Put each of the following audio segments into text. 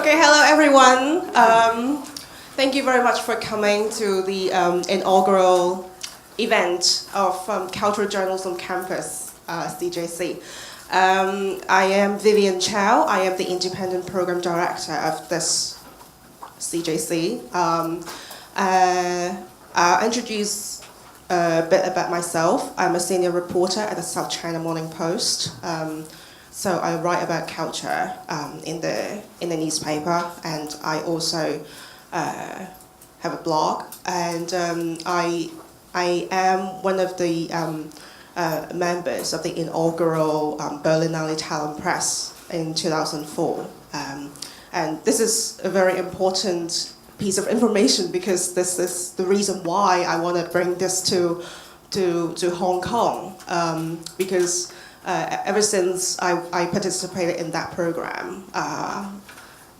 Okay, hello everyone. Thank you very much for coming to the inaugural event of Cultural Journalism Campus, CJC. I am Vivian Chou. I am the Independent Program Director of this CJC. I'll introduce a bit about myself. I'm a senior reporter at the South China Morning Post. So I write about culture in the newspaper, and I also have a blog. And I am one of the members of the inaugural Berlinale Talent Press in 2004. And this is a very important piece of information because this is the reason why I want to bring this to Hong Kong, because ever since I participated in that program,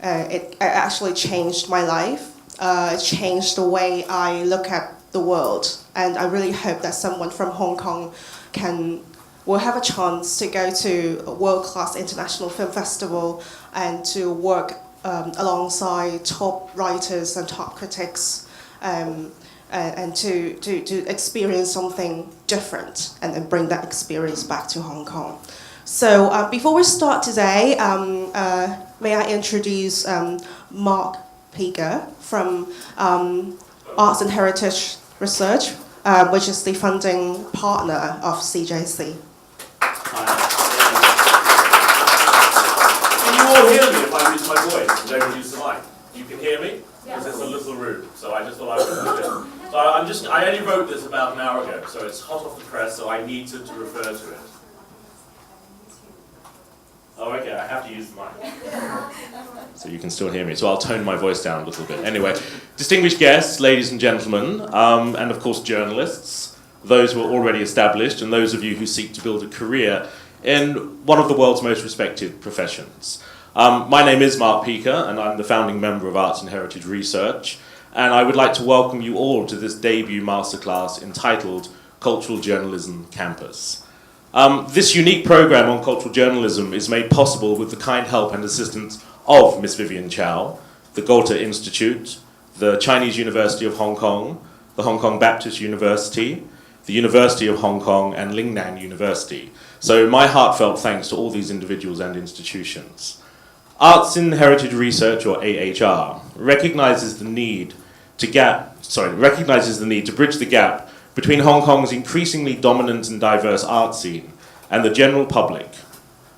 it actually changed my life. It changed the way I look at the world, and I really hope that someone from Hong Kong will have a chance to go to a world-class international film festival and to work alongside top writers and top critics, and to experience something different and then bring that experience back to Hong Kong. So before we start today, may I introduce Mark Pieger from Arts and Heritage Research, which is the funding partner of CJC. Can you all hear me if I use my voice and don't use the mic? You can hear me? Because it's a little room, so I just thought I would do it. So I only wrote this about an hour ago, so it's hot off the press, so I need to refer to it. Oh, okay, I have to use the mic. So you can still hear me, so I'll tone my voice down a little bit. Anyway, distinguished guests, ladies and gentlemen, and of course journalists, those who are already established, and those of you who seek to build a career in one of the world's most respected professions. My name is Mark Pieger, and I'm the founding member of Arts and Heritage Research, and I would like to welcome you all to this debut masterclass entitled Cultural Journalism Campus. This unique program on cultural journalism is made possible with the kind help and assistance of Miss Vivian Chou, the Goethe Institute, the Chinese University of Hong Kong, the Hong Kong Baptist University, the University of Hong Kong, and Lingnan University. So my heartfelt thanks to all these individuals and institutions. Arts in Heritage Research, or AHR, recognizes the need to bridge the gap between Hong Kong's increasingly dominant and diverse art scene and the general public.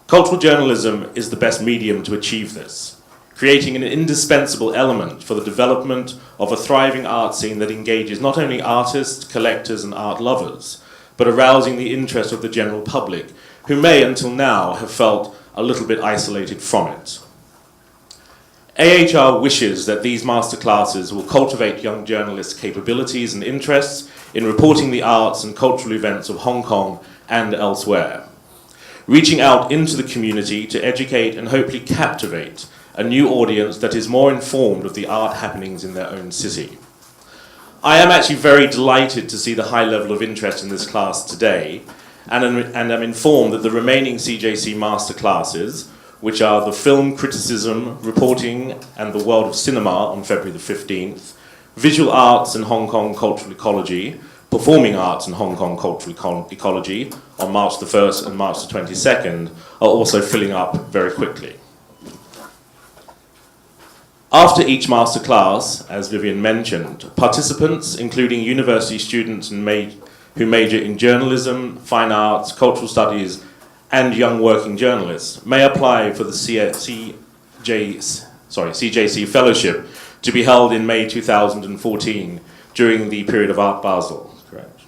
Cultural journalism is the best medium to achieve this, creating an indispensable element for the development of a thriving art scene that engages not only artists, collectors, and art lovers, but arousing the interest of the general public, who may until now have felt a little bit isolated from it. AHR wishes that these masterclasses will cultivate young journalists' capabilities and interests in reporting the arts and cultural events of Hong Kong and elsewhere, reaching out into the community to educate and hopefully captivate a new audience that is more informed of the art happenings in their own city. I am actually very delighted to see the high level of interest in this class today, and I'm informed that the remaining CJC Masterclasses, which are the film criticism, reporting, and the world of cinema on February the 15th, visual arts and Hong Kong cultural ecology, performing arts and Hong Kong cultural ecology on March the 1st and March the 22nd, are also filling up very quickly. After each masterclass, as Vivian mentioned, participants, including university students who major in journalism, fine arts, cultural studies, and young working journalists, may apply for the CJC Fellowship to be held in May 2014 during the period of Art Basel. Correct.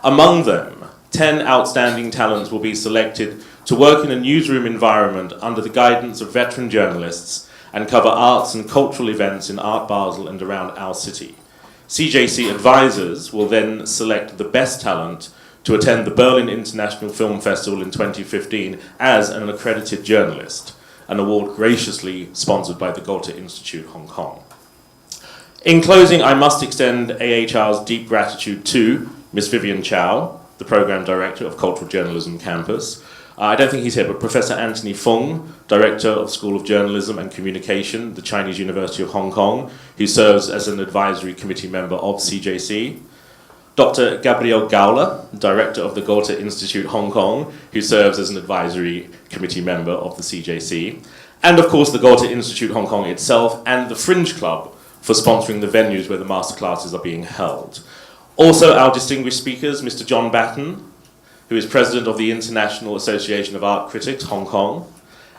Among them, 10 outstanding talents will be selected to work in a newsroom environment under the guidance of veteran journalists and cover arts and cultural events in Art Basel and around our city. CJC advisors will then select the best talent to attend the Berlin International Film Festival in 2015 as an accredited journalist, an award graciously sponsored by the Goethe Institute Hong Kong. In closing, I must extend AHR's deep gratitude to Ms. Vivian Chou, the Program Director of Cultural Journalism Campus, I don't think he's here, but Professor Anthony Fung, Director of School of Journalism and Communication, the Chinese University of Hong Kong, who serves as an advisory committee member of CJC. Dr. Gabriel Gowler, Director of the Goethe Institute Hong Kong, who serves as an advisory committee member of the CJC. And of course the Goethe Institute Hong Kong itself and the Fringe Club for sponsoring the venues where the masterclasses are being held. Also our distinguished speakers, Mr. John Batten, who is President of the International Association of Art Critics, Hong Kong,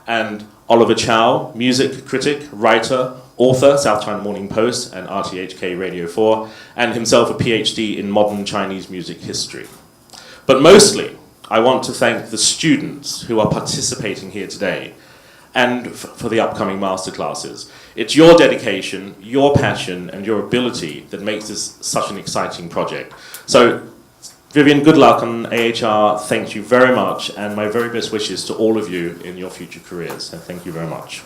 and Oliver Chou, music critic, writer, author, South China Morning Post and RTHK Radio 4, and himself a PhD in modern Chinese music history. But mostly, I want to thank the students who are participating here today and for the upcoming masterclasses. It's your dedication, your passion, and your ability that makes this such an exciting project. So, Vivian, good luck on AHR. Thank you very much, and my very best wishes to all of you in your future careers. So thank you very much.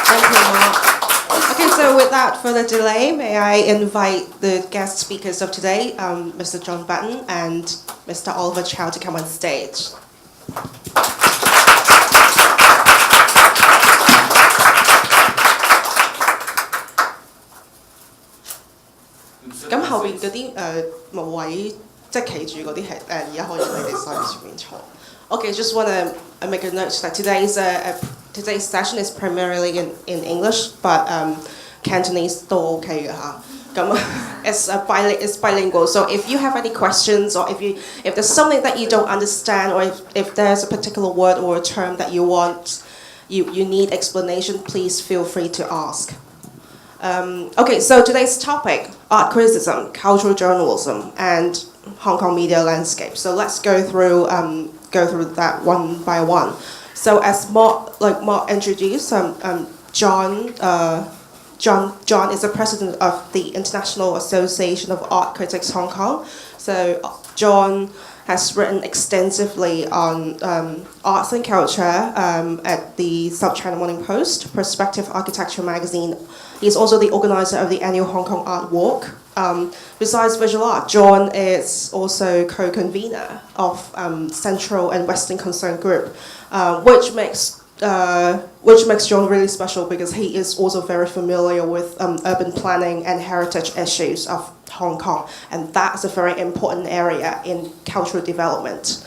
Thank you, Mark. Okay, so without further delay, may I invite the guest speakers of today, Mr. John Batten and Mr. Oliver Chou, to come on stage.咁後邊嗰啲無位即係企住嗰啲係而家可以你哋上前面坐。Okay, just want to make a note that today's session is primarily in English, but Cantonese 都 OK 嘅嚇。咁it's bilingual. So if you have any questions or if there's something that you don't understand or if there's a particular word or a term that you need explanation, please feel free to ask. Okay, so today's topic, art criticism, cultural journalism, and Hong Kong media landscape. So let's go through that one by one. So as Mark introduced, John is the president of the International Association of Art Critics Hong Kong. So John has written extensively on arts and culture at the South China Morning Post, Perspective Architecture magazine. He's also the organizer of the annual Hong Kong Art Walk. Besides visual art, John is also co-convener of Central and Western Concern Group, which makes John really special because he is also very familiar with urban planning and heritage issues of Hong Kong, and that's a very important area in cultural development.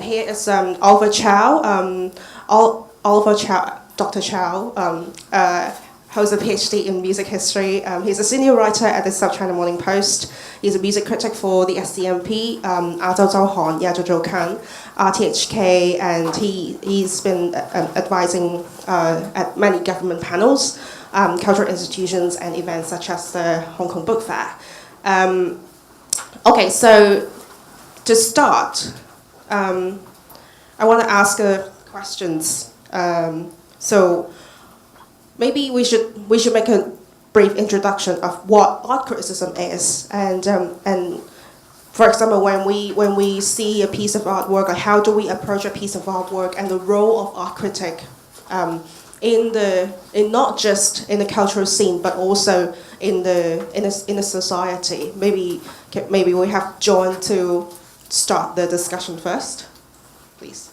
Here is Oliver Chou. Oliver Chou, Dr. Chou, holds a PhD in music history. He's a senior writer at the South China Morning Post. He's a music critic for the SCMP, ZHOUKAN, YAZHOU, RTHK, and he's been advising at many government panels, cultural institutions, and events such as the Hong Kong Book Fair. Okay, so to start, I want to ask questions. So maybe we should make a brief introduction of what art criticism is, and for example, when we see a piece of artwork, like how do we approach a piece of artwork, and the role of art critic in not just in the cultural scene, but also in the society. Maybe we have John to start the discussion first, please.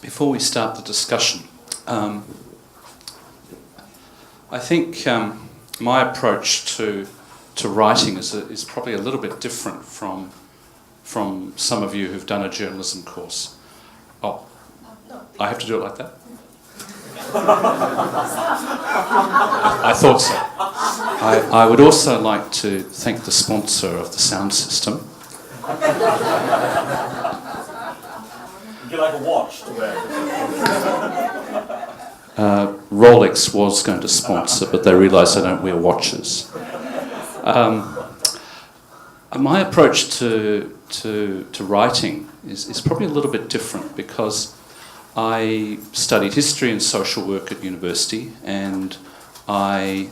Before we start the discussion, I think my approach to writing is probably a little bit different from some of you who've done a journalism course. Oh, I have to do it like that? I thought so. I would also like to thank the sponsor of the sound system. You like a watch to wear? Rolex was going to sponsor, but they realised I don't wear watches. My approach to writing is probably a little bit different because I studied history and social work at university, and I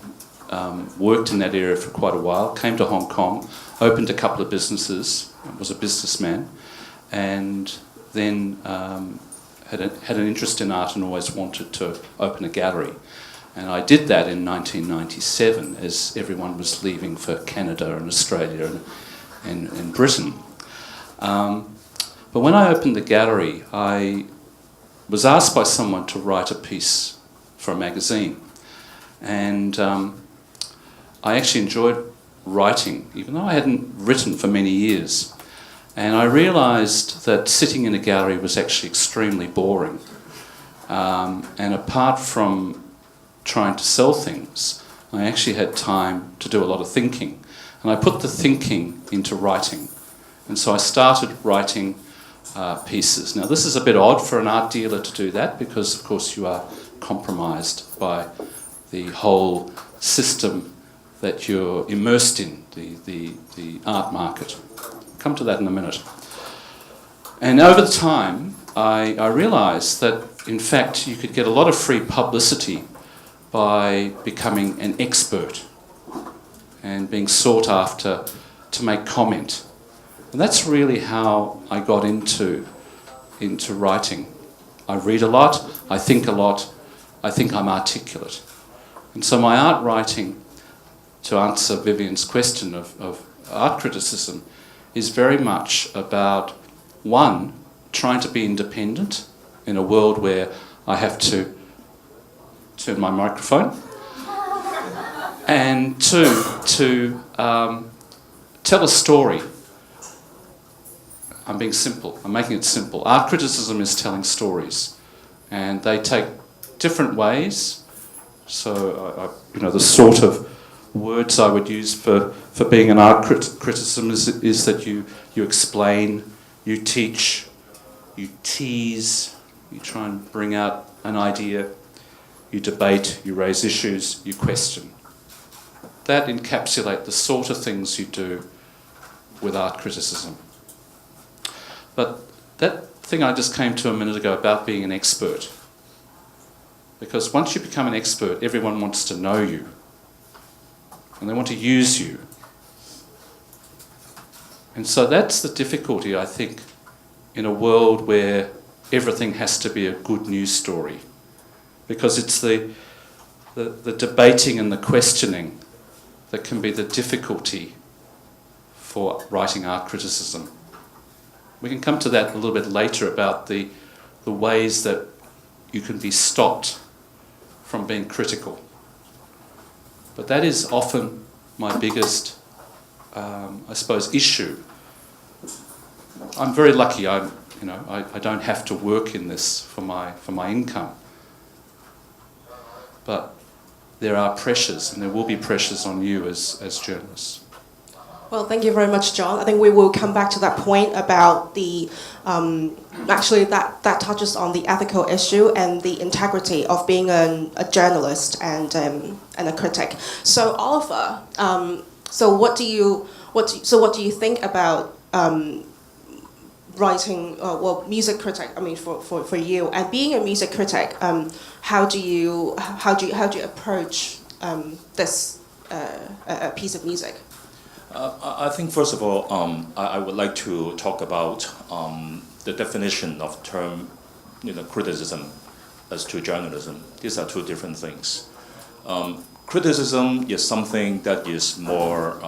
worked in that area for quite a while, came to Hong Kong, opened a couple of businesses, was a businessman, and then had an interest in art and always wanted to open a gallery. And I did that in 1997 as everyone was leaving for Canada and Australia and Britain. But when I opened the gallery, I was asked by someone to write a piece for a magazine. And I actually enjoyed writing, even though I hadn't written for many years. And I realised that sitting in a gallery was actually extremely boring. And apart from trying to sell things, I actually had time to do a lot of thinking. And I put the thinking into writing. And so I started writing pieces. Now this is a bit odd for an art dealer to do that because of course you are compromised by the whole system that you're immersed in, the art market. Come to that in a minute. And over time I realised that in fact you could get a lot of free publicity by becoming an expert and being sought after to make comment. And that's really how I got into writing. I read a lot, I think a lot, I think I'm articulate. And so my art writing, to answer Vivian's question of art criticism, is very much about, one, trying to be independent in a world where I have to turn my microphone, and two, to tell a story. I'm being simple, I'm making it simple. Art criticism is telling stories, and they take different ways. So, the sort of words I would use for being an art criticism is that you explain, you teach, you tease, you try and bring out an idea, you debate, you raise issues, you question. That encapsulates the sort of things you do with art criticism. But that thing I just came to a minute ago about being an expert, because once you become an expert, everyone wants to know you, and they want to use you. And so that's the difficulty, I think, in a world where everything has to be a good news story, because it's the debating and the questioning that can be the difficulty for writing art criticism. We can come to that a little bit later about the ways that you can be stopped from being critical. But that is often my biggest, I suppose, issue. I'm very lucky. I don't have to work in this for my income. But there are pressures, and there will be pressures on you as journalists. Well, thank you very much, John. I think we will come back to that point about the, actually that touches on the ethical issue and the integrity of being a journalist and a critic. So Oliver, so what do you think about writing, music critic? I mean, for you, and being a music critic, how do you approach this piece of music? I think first of all, I would like to talk about the definition of term, criticism as to journalism. These are two different things. Criticism is something that is more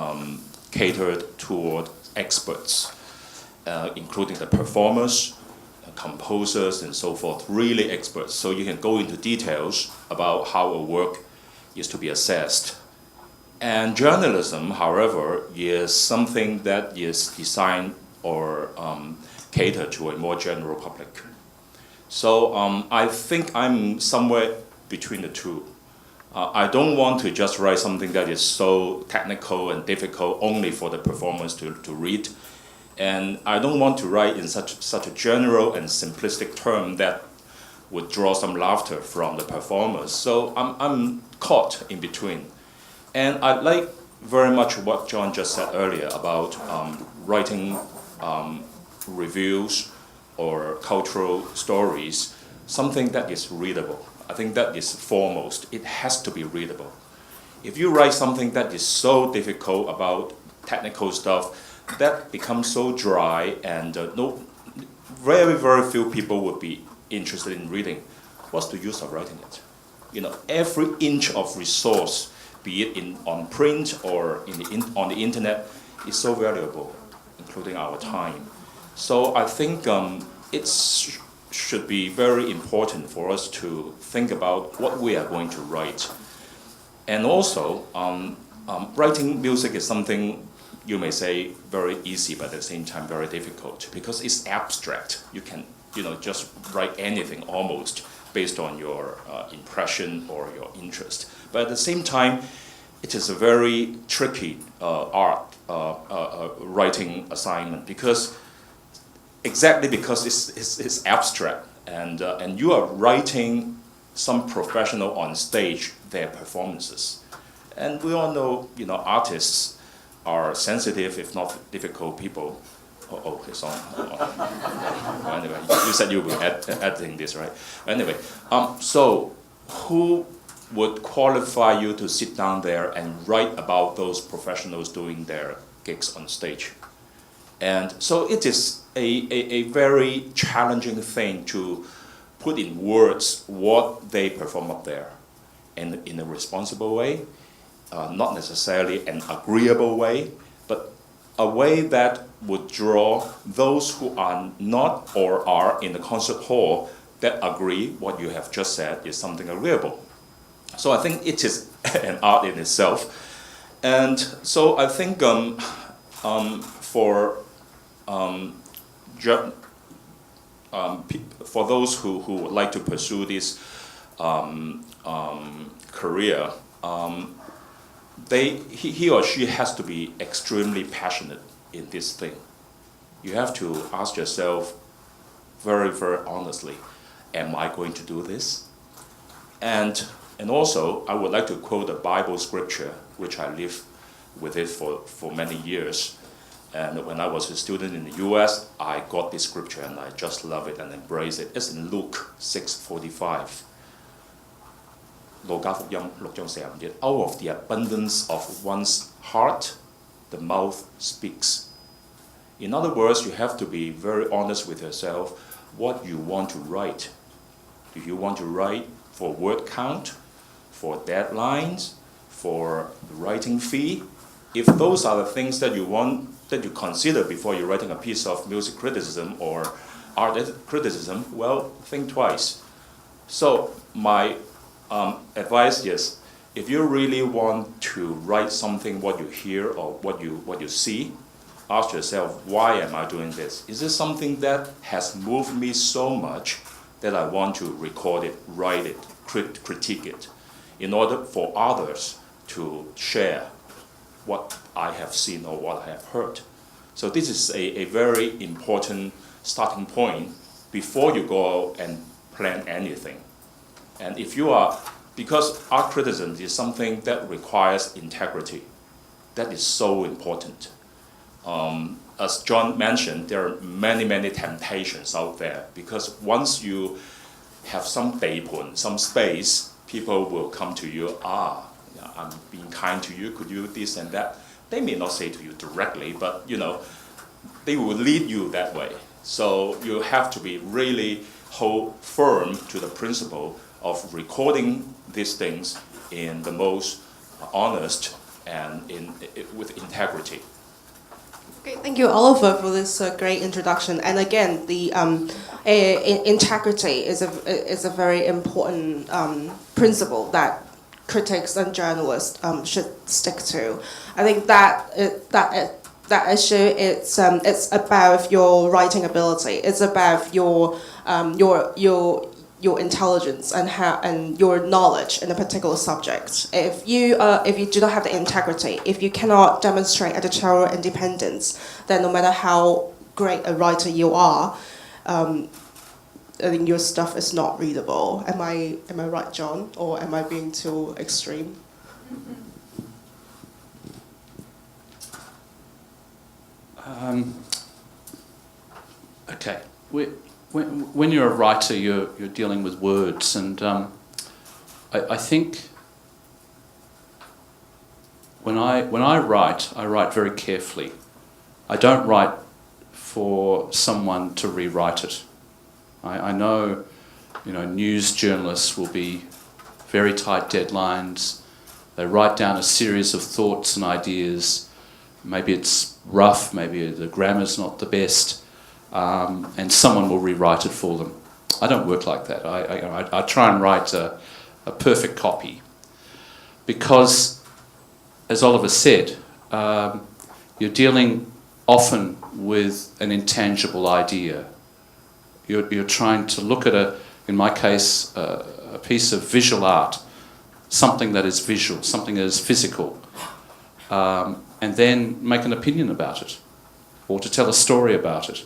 catered toward experts, including the performers, composers, and so forth, really experts. So you can go into details about how a work is to be assessed. And journalism, however, is something that is designed or catered to a more general public. So I think I'm somewhere between the two. I don't want to just write something that is so technical and difficult only for the performers to read. And I don't want to write in such a general and simplistic term that would draw some laughter from the performers. So I'm caught in between. And I like very much what John just said earlier about writing reviews or cultural stories, something that is readable. I think that is foremost. It has to be readable. If you write something that is so difficult about technical stuff, that becomes so dry and very, very few people would be interested in reading. What's the use of writing it? every inch of resource, be it on print or on the internet, is so valuable, including our time. So I think it should be very important for us to think about what we are going to write. And also, writing music is something you may say very easy, but at the same time very difficult, because it's abstract. You can just write anything almost based on your impression or your interest. But at the same time, it is a very tricky writing assignment, because it's abstract, and you are writing some professional on stage their performances, and we all know artists are sensitive, if not difficult people. It's on. Anyway, you said you were editing this, right? Anyway, so who would qualify you to sit down there and write about those professionals doing their gigs on stage? And so it is a very challenging thing to put in words what they perform up there, and in a responsible way, not necessarily an agreeable way, but a way that would draw those who are not or are in the concert hall that agree what you have just said is something agreeable. So I think it is an art in itself. And so I think for those who would like to pursue this career, he or she has to be extremely passionate in this thing. You have to ask yourself very, very honestly, am I going to do this? And also, I would like to quote a Bible scripture, which I lived with it for many years. And when I was a student in the US, I got this scripture and I just love it and embrace it. It's in Luke 6:45. 路加福音6章45節 Out of the abundance of one's heart, the mouth speaks. In other words, you have to be very honest with yourself what you want to write. Do you want to write for word count, for deadlines, for the writing fee? If those are the things that you consider before you're writing a piece of music criticism or art criticism, well, think twice. So my advice is, if you really want to write something, what you hear or what you see, ask yourself, why am I doing this? Is this something that has moved me so much that I want to record it, write it, critique it, in order for others to share what I have seen or what I have heard? So this is a very important starting point before you go out and plan anything. And if you are, because art criticism is something that requires integrity, that is so important. As John mentioned, there are many, many temptations out there, because once you have some 地盤, some space, people will come to you, I'm being kind to you, could you this and that? They may not say to you directly, but they will lead you that way. So you have to be really hold firm to the principle of recording these things in the most honest and with integrity. Okay, thank you, Oliver, for this great introduction. And again, the integrity is a very important principle that critics and journalists should stick to. I think that issue it's about your writing ability. It's about your intelligence and your knowledge in a particular subject. If you do not have the integrity, if you cannot demonstrate editorial independence, then no matter how great a writer you are, I think your stuff is not readable. Am I right, John, or am I being too extreme? Okay. When you're a writer, you're dealing with words, and I think when I write very carefully. I don't write for someone to rewrite it. I know, news journalists will be very tight deadlines. They write down a series of thoughts and ideas. Maybe it's rough, maybe the grammar's not the best, and someone will rewrite it for them. I don't work like that. I try and write a perfect copy because, as Oliver said, you're dealing often with an intangible idea. You're trying to look at in my case, a piece of visual art, something that is visual, something that is physical, and then make an opinion about it, or to tell a story about it.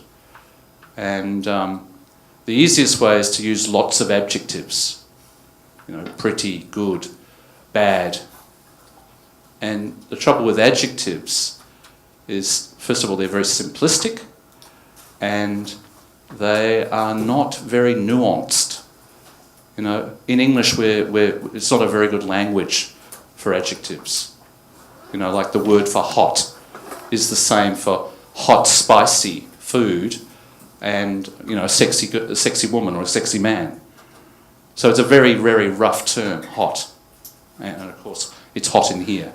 And the easiest way is to use lots of adjectives, pretty, good, bad. And the trouble with adjectives is, first of all, they're very simplistic, and they are not very nuanced. In English, it's not a very good language for adjectives. Like the word for hot is the same for hot, spicy food and, a sexy woman or a sexy man. So it's a very, very rough term, hot. And of course, it's hot in here.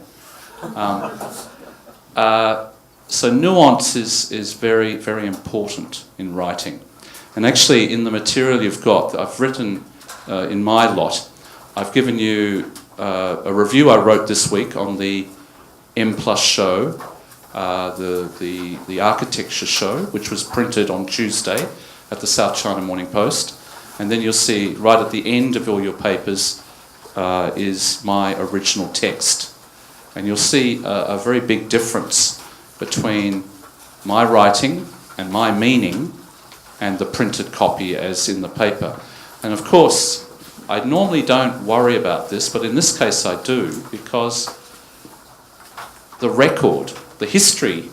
So nuance is very, very important in writing. And actually, in the material you've got, I've written in my lot, I've given you a review I wrote this week on the M+ show, the architecture show, which was printed on Tuesday at the South China Morning Post. And then you'll see right at the end of all your papers is my original text. And you'll see a very big difference between my writing and my meaning and the printed copy as in the paper. And of course, I normally don't worry about this, but in this case I do, because the record, the history,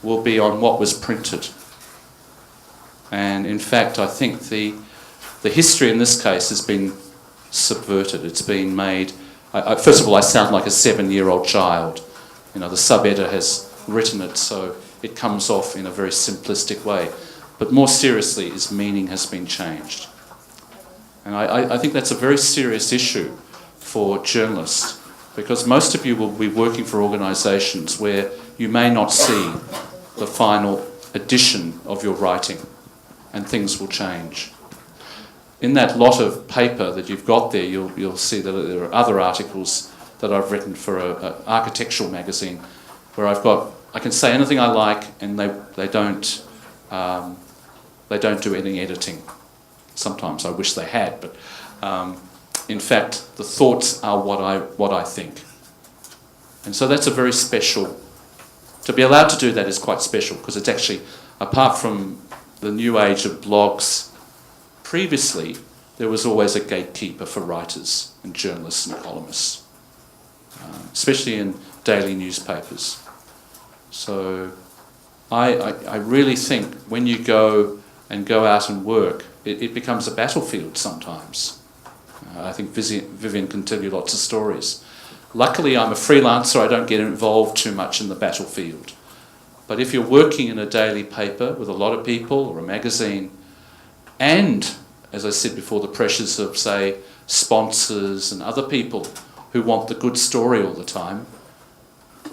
will be on what was printed. And in fact, I think the history in this case has been subverted. It's been made... first of all, I sound like a 7-year-old child. The sub-editor has written it, so it comes off in a very simplistic way. But more seriously, its meaning has been changed. And I think that's a very serious issue for journalists, because most of you will be working for organisations where you may not see the final edition of your writing, and things will change. In that lot of paper that you've got there, you'll see that there are other articles that I've written for an architectural magazine, where I can say anything I like, and they don't do any editing. Sometimes I wish they had, but in fact, the thoughts are what I think. And so that's a very special... To be allowed to do that is quite special, because it's actually, apart from the new age of blogs, previously there was always a gatekeeper for writers and journalists and columnists, especially in daily newspapers. So I really think when you go out and work, it becomes a battlefield sometimes. I think Vivian can tell you lots of stories. Luckily, I'm a freelancer. I don't get involved too much in the battlefield. But if you're working in a daily paper with a lot of people, or a magazine, and, as I said before, the pressures of, say, sponsors and other people who want the good story all the time,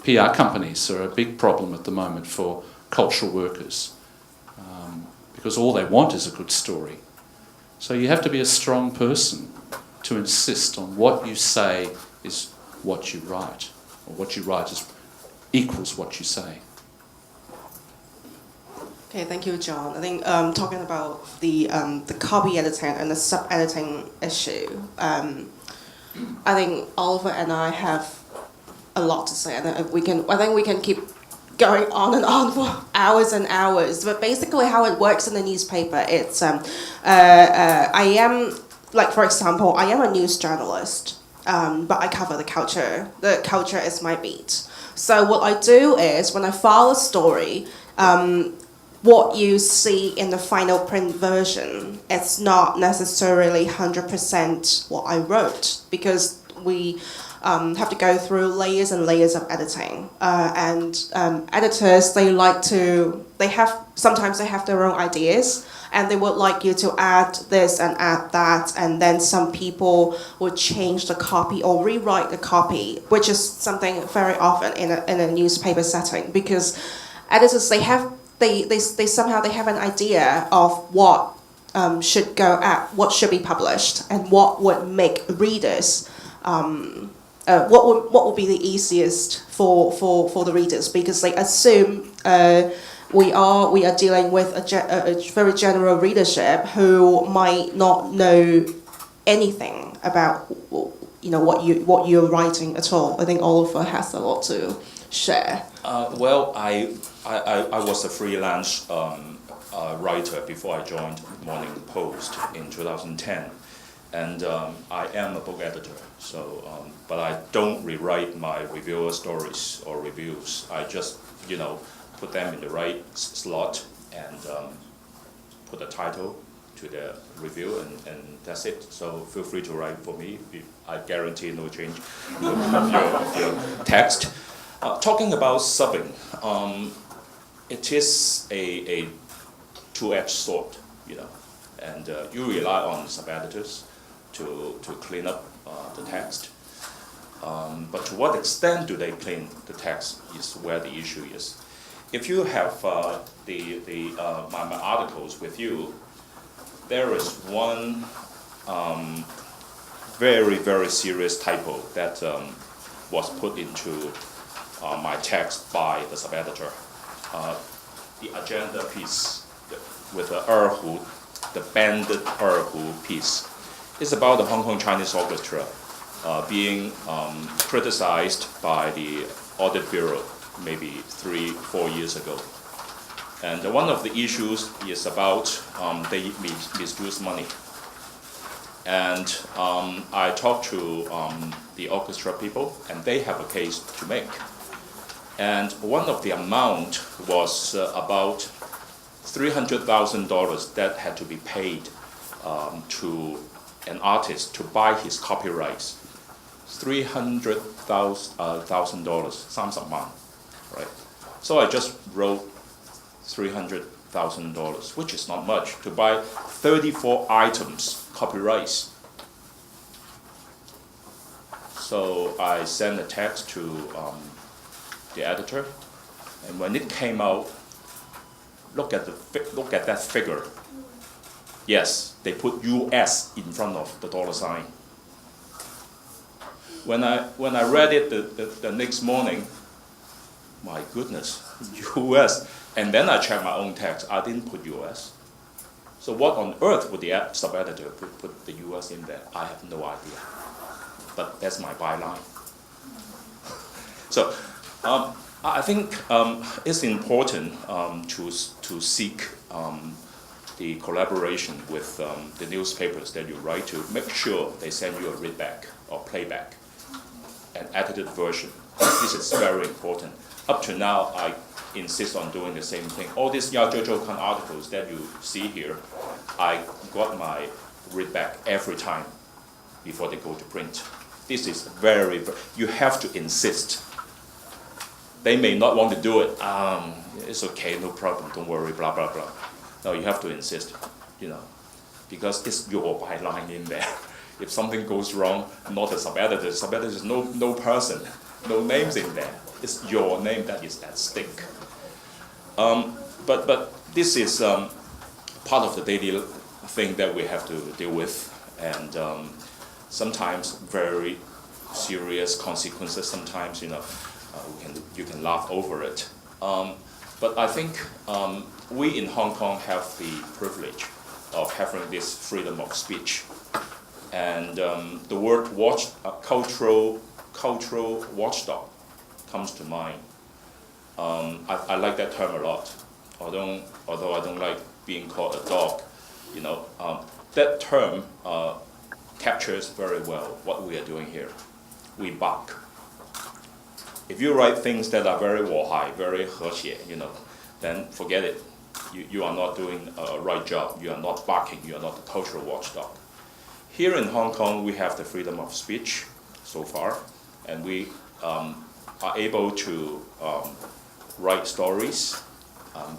PR companies are a big problem at the moment for cultural workers, because all they want is a good story. So you have to be a strong person to insist on what you say is what you write, or what you write equals what you say. Okay, thank you, John. I think talking about the copy editing and the sub-editing issue, I think Oliver and I have a lot to say. I think we can keep going on and on for hours and hours. But basically, how it works in the newspaper, it's I am, like, for example, I am a news journalist, but I cover the culture. The culture is my beat. So what I do is, when I file a story, what you see in the final print version, it's not necessarily 100% what I wrote, because we have to go through layers and layers of editing. Editors, sometimes they have their own ideas, and they would like you to add this and add that, and then some people would change the copy or rewrite the copy, which is something very often in a newspaper setting, because editors, they somehow have an idea of what should go out, what should be published, and what would make readers, what would be the easiest for the readers, because they assume we are dealing with a very general readership who might not know anything about what you're writing at all. I think Oliver has a lot to share. Well, I was a freelance writer before I joined Morning Post in 2010, and I am a book editor. So, but I don't rewrite my reviewer stories or reviews. I just put them in the right slot and put a title to the review, and that's it. So feel free to write for me. I guarantee no change of your text. Talking about subbing, it is a two-edged sword, and you rely on sub-editors to clean up the text. But to what extent do they clean the text is where the issue is. If you have my articles with you, there is one very, very serious typo that was put into my text by the sub-editor. The agenda piece with the erhu, the banded erhu piece, is about the Hong Kong Chinese Orchestra being criticized by the Audit Bureau maybe 3-4 years ago. And one of the issues is about they misuse money. And I talked to the orchestra people, and they have a case to make. And one of the amount was about $300,000 that had to be paid to an artist to buy his copyrights. $300,000, some amount, right? So I just wrote $300,000, which is not much, to buy 34 items, copyrights. So I sent a text to the editor, and when it came out, look at that figure. Yes, they put US in front of the dollar sign. When I read it the next morning, my goodness, US. And then I checked my own text. I didn't put US. So what on earth would the sub-editor put the US in there? I have no idea. But that's my byline. So I think it's important to seek the collaboration with the newspapers that you write to. Make sure they send you a readback or playback, an edited version. This is very important. Up to now, I insist on doing the same thing. All these ZHOUKAN articles that you see here, I got my readback every time before they go to print. This is very, you have to insist. They may not want to do it. It's okay, no problem, don't worry, blah, blah, blah. No, you have to insist, because it's your byline in there. If something goes wrong, not the sub-editor. Sub-editor is no person, no names in there. It's your name that is at stake. But this is part of the daily thing that we have to deal with, and sometimes very serious consequences. Sometimes you can laugh over it. But I think we in Hong Kong have the privilege of having this freedom of speech, and the word cultural watchdog comes to mind. I like that term a lot, although I don't like being called a dog. That term captures very well what we are doing here. We bark. If you write things that are very 和諧, very 和谐, then forget it. You are not doing a right job. You are not barking. You are not the cultural watchdog. Here in Hong Kong, we have the freedom of speech so far, and we are able to write stories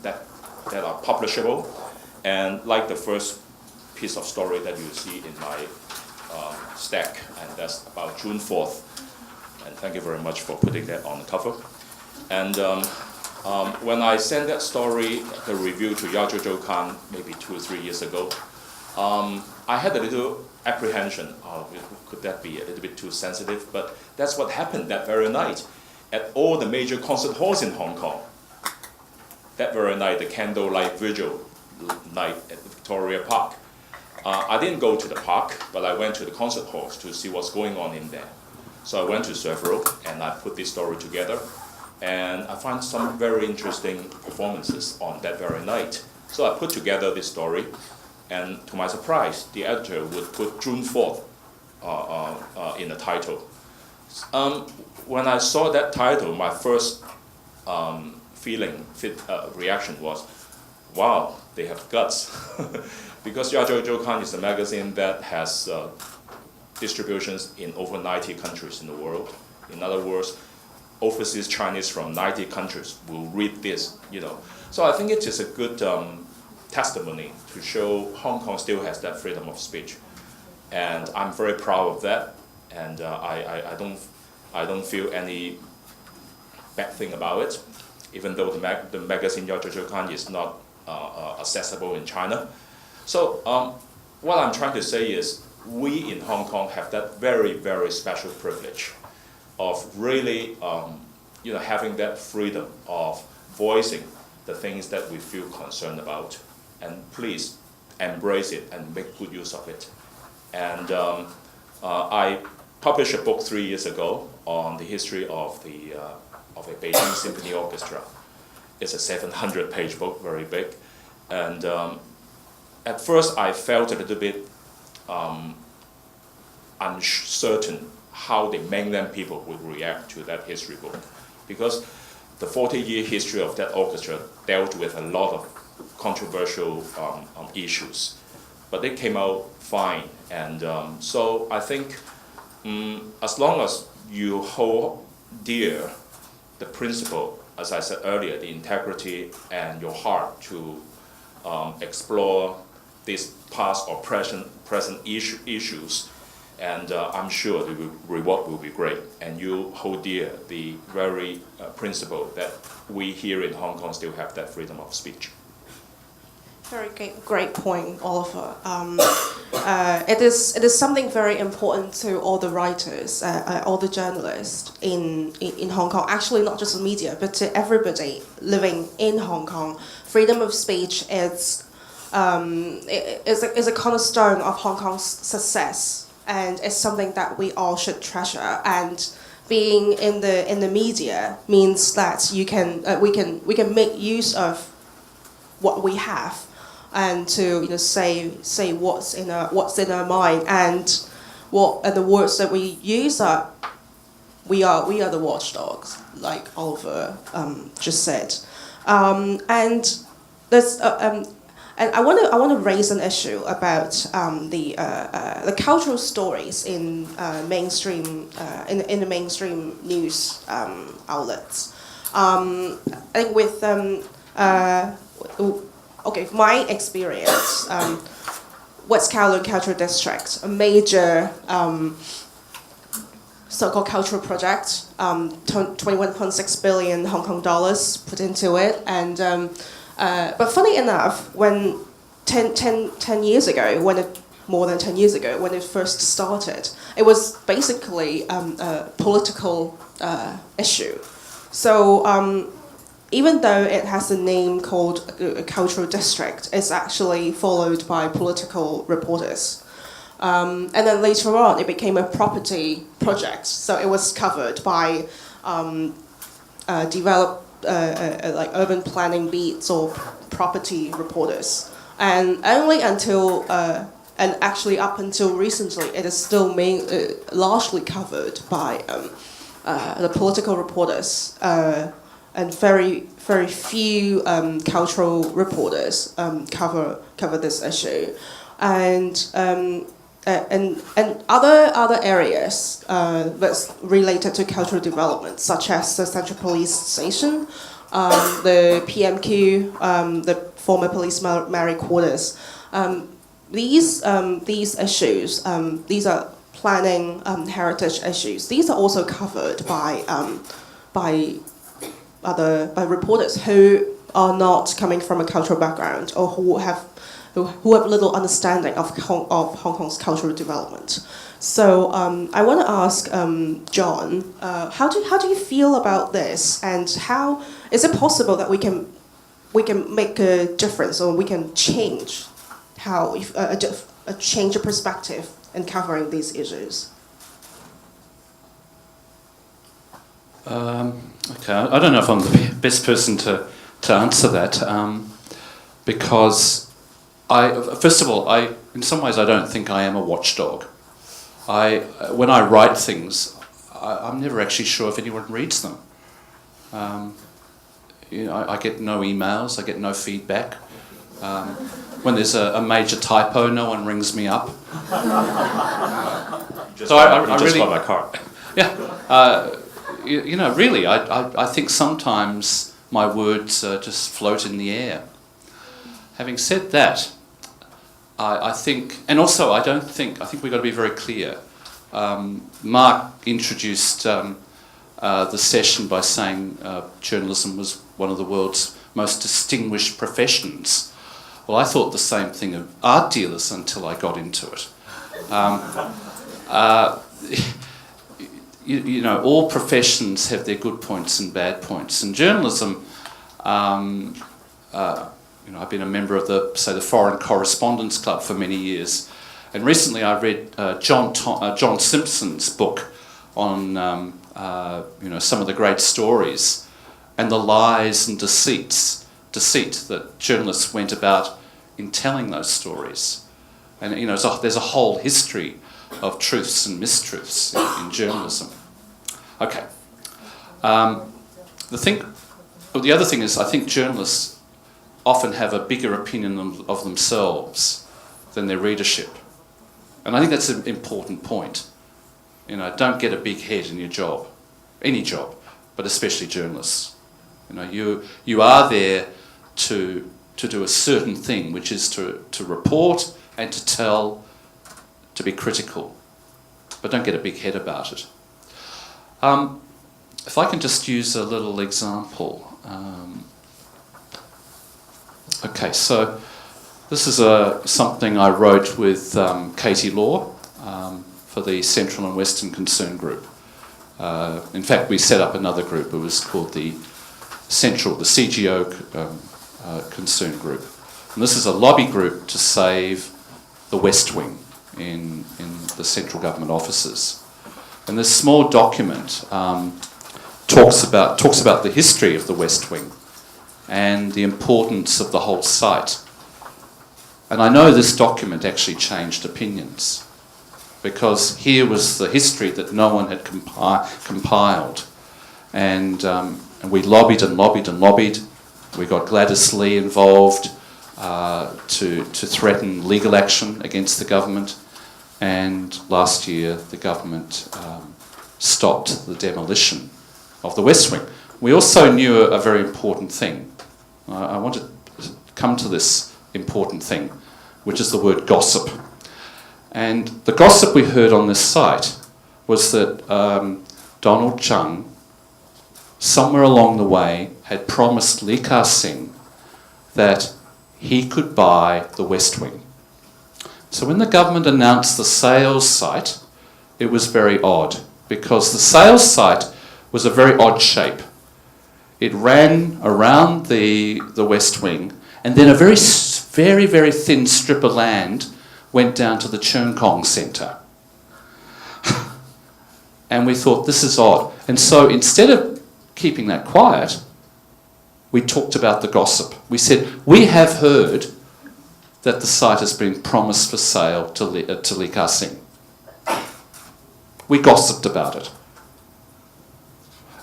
that are publishable, and like the first piece of story that you see in my stack, and that's about June 4th. And thank you very much for putting that on the cover. And when I sent that story, the review to ZHOUKAN maybe 2 or 3 years ago, I had a little apprehension. Could that be a little bit too sensitive? But that's what happened that very night at all the major concert halls in Hong Kong. That very night, the candlelight vigil night at Victoria Park. I didn't go to the park, but I went to the concert halls to see what's going on in there. So I went to several, and I put this story together, and I found some very interesting performances on that very night. So I put together this story, and to my surprise, the editor would put June 4th in the title. When I saw that title, my first reaction was, wow, they have guts. Because ZHOUKAN is a magazine that has distributions in over 90 countries in the world. In other words, overseas Chinese from 90 countries will read this, So I think it is a good testimony to show Hong Kong still has that freedom of speech. And I'm very proud of that. And I don't feel any bad thing about it, even though the magazine ZHOUKAN is not accessible in China. So what I'm trying to say is we in Hong Kong have that very, very special privilege of really having that freedom of voicing the things that we feel concerned about. And please embrace it and make good use of it. And I published a book 3 years ago on the history of a Beijing Symphony Orchestra. It's a 700-page book, very big. And at first I felt a little bit uncertain how the mainland people would react to that history book, because the 40-year history of that orchestra dealt with a lot of controversial issues, but they came out fine. And so I think as long as you hold dear the principle, as I said earlier, the integrity and your heart to explore these past or present issues, and I'm sure the reward will be great. And you hold dear the very principle that we here in Hong Kong still have that freedom of speech. Very great point, Oliver. It is something very important to all the writers, all the journalists in Hong Kong. Actually, not just the media, but to everybody living in Hong Kong. Freedom of speech is a cornerstone of Hong Kong's success, and it's something that we all should treasure. And being in the media means that we can make use of what we have, and to say what's in our mind, and the words that we use are we are the watchdogs, like Oliver just said, and there's and I want to raise an issue about the cultural stories in mainstream in the mainstream news outlets. I think with my experience, West Kowloon Cultural District, a major so-called cultural project, 21.6 billion Hong Kong dollars put into it, and but funny enough, when 10 years ago, more than 10 years ago, when it first started, it was basically a political issue. So even though it has a name called a cultural district, it's actually followed by political reporters. And then later on, it became a property project. So it was covered by like urban planning beats or property reporters. And only until, and actually up until recently, it is still largely covered by the political reporters. And very, very few cultural reporters cover this issue, and and other areas that's related to cultural development, such as the Central Police Station, the PMQ, the former police Mary quarters. These issues, these are planning heritage issues. These are also covered by reporters who are not coming from a cultural background or who have little understanding of Hong Kong's cultural development. So I want to ask John, how do you feel about this, and how is it possible that we can make a difference, or we can change how change a perspective in covering these issues? Okay, I don't know if I'm the best person to answer that, because first of all, in some ways I don't think I am a watchdog. When I write things, I'm never actually sure if anyone reads them. I get no emails, I get no feedback. When there's a major typo, no one rings me up. So I really got my car. Yeah, really, I think sometimes my words just float in the air. Having said that, I think, and also I think we've got to be very clear. Mark introduced the session by saying journalism was one of the world's most distinguished professions. Well, I thought the same thing of art dealers until I got into it. All professions have their good points and bad points. And journalism, I've been a member of the Foreign Correspondence Club for many years, and recently I read John Simpson's book on some of the great stories and the lies and deceit that journalists went about in telling those stories. And there's a whole history of truths and mistruths in journalism. Okay. The other thing is, I think journalists often have a bigger opinion of themselves than their readership. And I think that's an important point. Don't get a big head in your job, any job, but especially journalists. You are there to do a certain thing, which is to report and to tell, to be critical. But don't get a big head about it. If I can just use a little example. Okay, so this is something I wrote with Katie Law for the Central and Western Concern Group. In fact, we set up another group. It was called the CGO Concern Group. And this is a lobby group to save the West Wing in the central government offices. And this small document talks about the history of the West Wing and the importance of the whole site. And I know this document actually changed opinions, because here was the history that no one had compiled. And we lobbied and lobbied and lobbied. We got Gladys Lee involved to threaten legal action against the government. And last year, the government stopped the demolition of the West Wing. We also knew a very important thing. I want to come to this important thing, which is the word gossip. And the gossip we heard on this site was that Donald Tsang, somewhere along the way, had promised Lee Ka-sing that he could buy the West Wing. So when the government announced the sales site, it was very odd, because the sales site was a very odd shape. It ran around the West Wing, and then a very, very, very thin strip of land went down to the Cheung Kong Centre. And we thought, this is odd. And so instead of keeping that quiet, we talked about the gossip. We said, we have heard that the site has been promised for sale to Lee Ka-sing. We gossiped about it.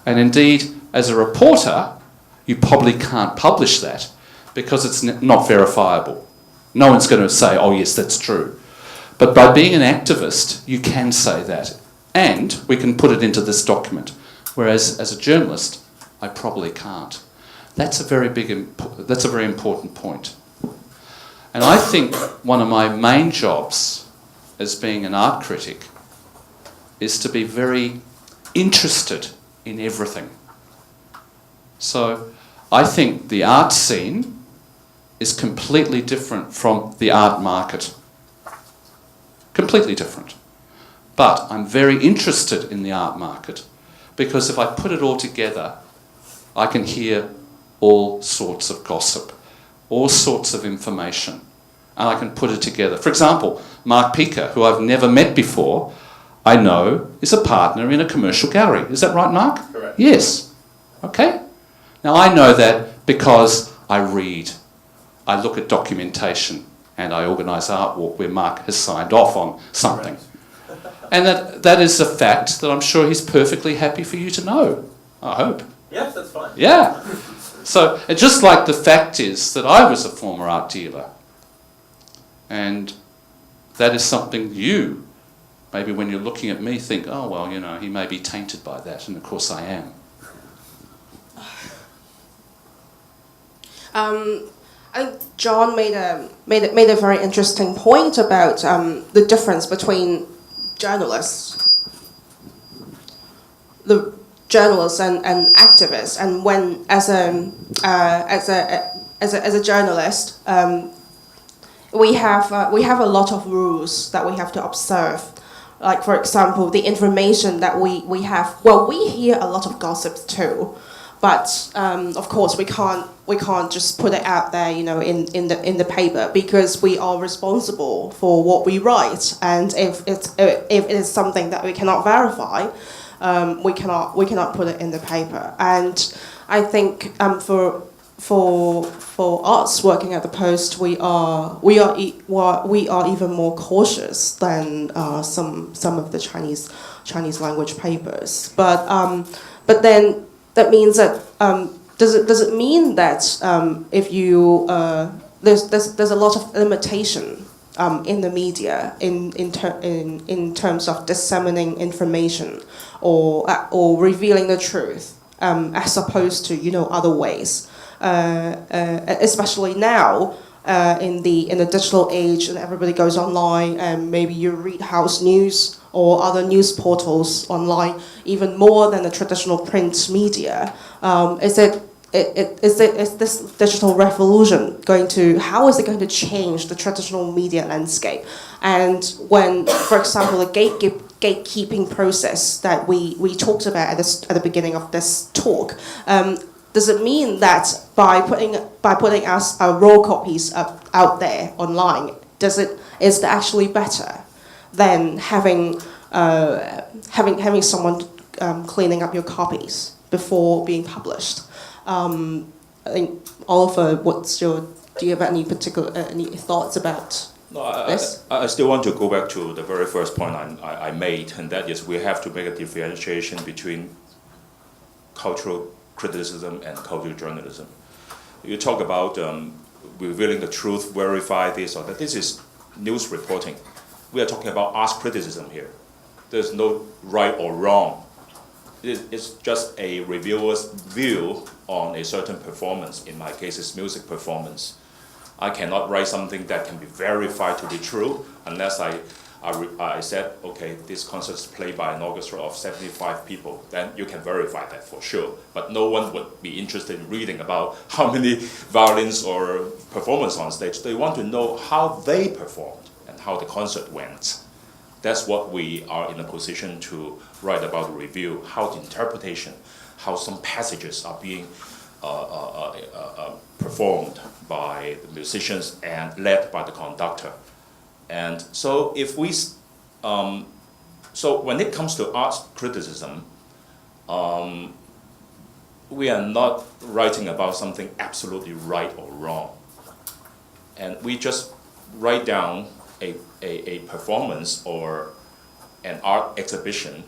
And indeed, as a reporter, you probably can't publish that because it's not verifiable. No one's going to say, oh yes, that's true. But by being an activist, you can say that. And we can put it into this document. Whereas as a journalist, I probably can't. That's a very important point. And I think one of my main jobs as being an art critic is to be very interested in everything. So I think the art scene is completely different from the art market. Completely different. But I'm very interested in the art market because if I put it all together, I can hear all sorts of gossip, all sorts of information, and I can put it together. For example, Mark Pica, who I've never met before, I know is a partner in a commercial gallery. Is that right, Mark? Correct. Yes. Okay. Now I know that because I read, I look at documentation, and I organise art walk where Mark has signed off on something. And that is a fact that I'm sure he's perfectly happy for you to know. I hope. Yes, that's fine. Yeah. So, and just like the fact is that I was a former art dealer. And that is something you, maybe when you're looking at me, think, oh, well, you know, he may be tainted by that. And of course I am. I think John made a very interesting point about the difference between journalists and activists, and when as a journalist, we have a lot of rules that we have to observe. Like, for example, the information that we have. Well, we hear a lot of gossip too. But of course, we can't just put it out there, you know, in the paper, because we are responsible for what we write. And if it is something that we cannot verify, we cannot put it in the paper. And I think for us working at the Post, we are even more cautious than some of the Chinese language papers. But then. That means that does it mean that if you there's a lot of limitation in the media in terms of disseminating information or revealing the truth as opposed to, you know, other ways, especially now in the digital age, and everybody goes online, and maybe you read house news or other news portals online even more than the traditional print media. Is this digital revolution how is it going to change the traditional media landscape? And when, for example, the gatekeeping process that we talked about at the beginning of this talk, does it mean that by putting us raw copies out there online, is it actually better than having someone cleaning up your copies before being published? I think, Oliver, do you have any thoughts about this? I still want to go back to the very first point I made, and that is we have to make a differentiation between cultural criticism and cultural journalism. You talk about revealing the truth, verify this or that. This is news reporting. We are talking about art criticism here. There's no right or wrong. It's just a reviewer's view on a certain performance. In my case, it's music performance. I cannot write something that can be verified to be true unless I said, okay, this concert is played by an orchestra of 75 people. Then you can verify that for sure. But no one would be interested in reading about how many violins or performers on stage. They want to know how they performed and how the concert went. That's what we are in a position to write about the review, how the interpretation, how some passages are being performed by the musicians and led by the conductor. And so if we, so when it comes to art criticism, we are not writing about something absolutely right or wrong. And we just write down a performance or an art exhibition.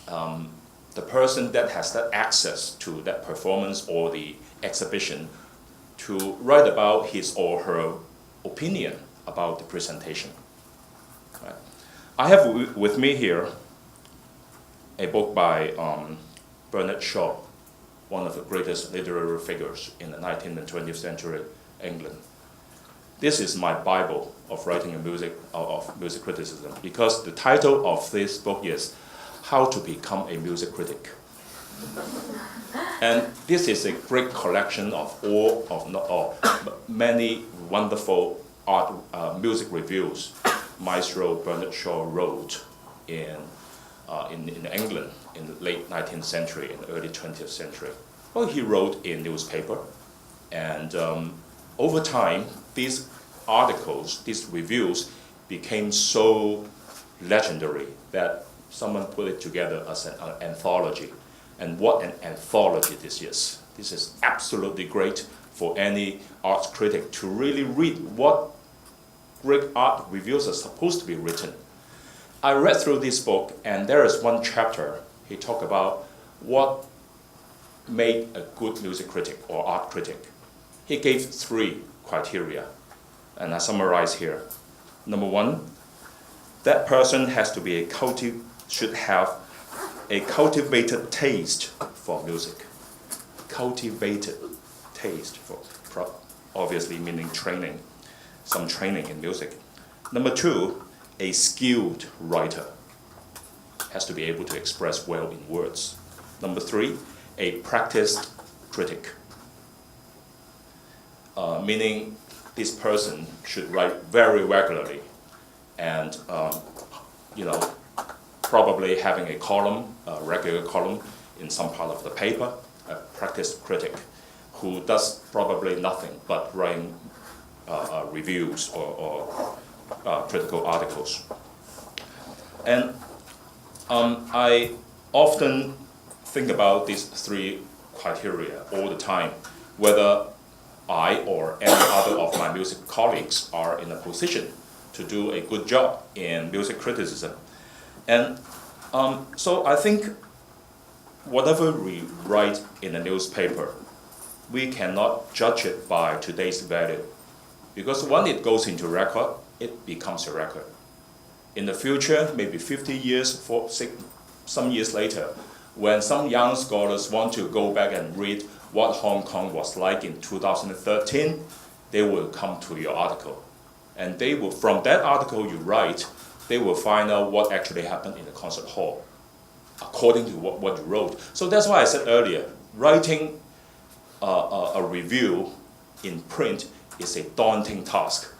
The person that has that access to that performance or the exhibition to write about his or her opinion about the presentation. Right. I have with me here a book by Bernard Shaw, one of the greatest literary figures in the 19th and 20th century England. This is my Bible of writing of music criticism, because the title of this book is How to Become a Music Critic. And this is a great collection of many wonderful music reviews Maestro Bernard Shaw wrote in England in the late 19th century and early 20th century. Well, he wrote in newspaper, and over time, these articles, these reviews, became so legendary that someone put it together as an anthology. And what an anthology this is. This is absolutely great for any art critic to really read what great art reviews are supposed to be written. I read through this book, and there is one chapter he talked about what made a good music critic or art critic. He gave 3 criteria, and I summarize here. Number 1, that person has to be should have a cultivated taste for music. Cultivated taste for, obviously meaning training, some training in music. Number 2, a skilled writer has to be able to express well in words. Number 3, a practiced critic, meaning this person should write very regularly and probably having a column, a regular column in some part of the paper, a practiced critic who does probably nothing but writing reviews or critical articles. And I often think about these 3 criteria all the time, whether I or any other of my music colleagues are in a position to do a good job in music criticism. And so I think whatever we write in a newspaper, we cannot judge it by today's value. Because when it goes into record, it becomes a record. In the future, maybe 50 years, some years later, when some young scholars want to go back and read what Hong Kong was like in 2013, they will come to your article. And they will, from that article you write, they will find out what actually happened in the concert hall, according to what you wrote. So that's why I said earlier, writing a review in print is a daunting task.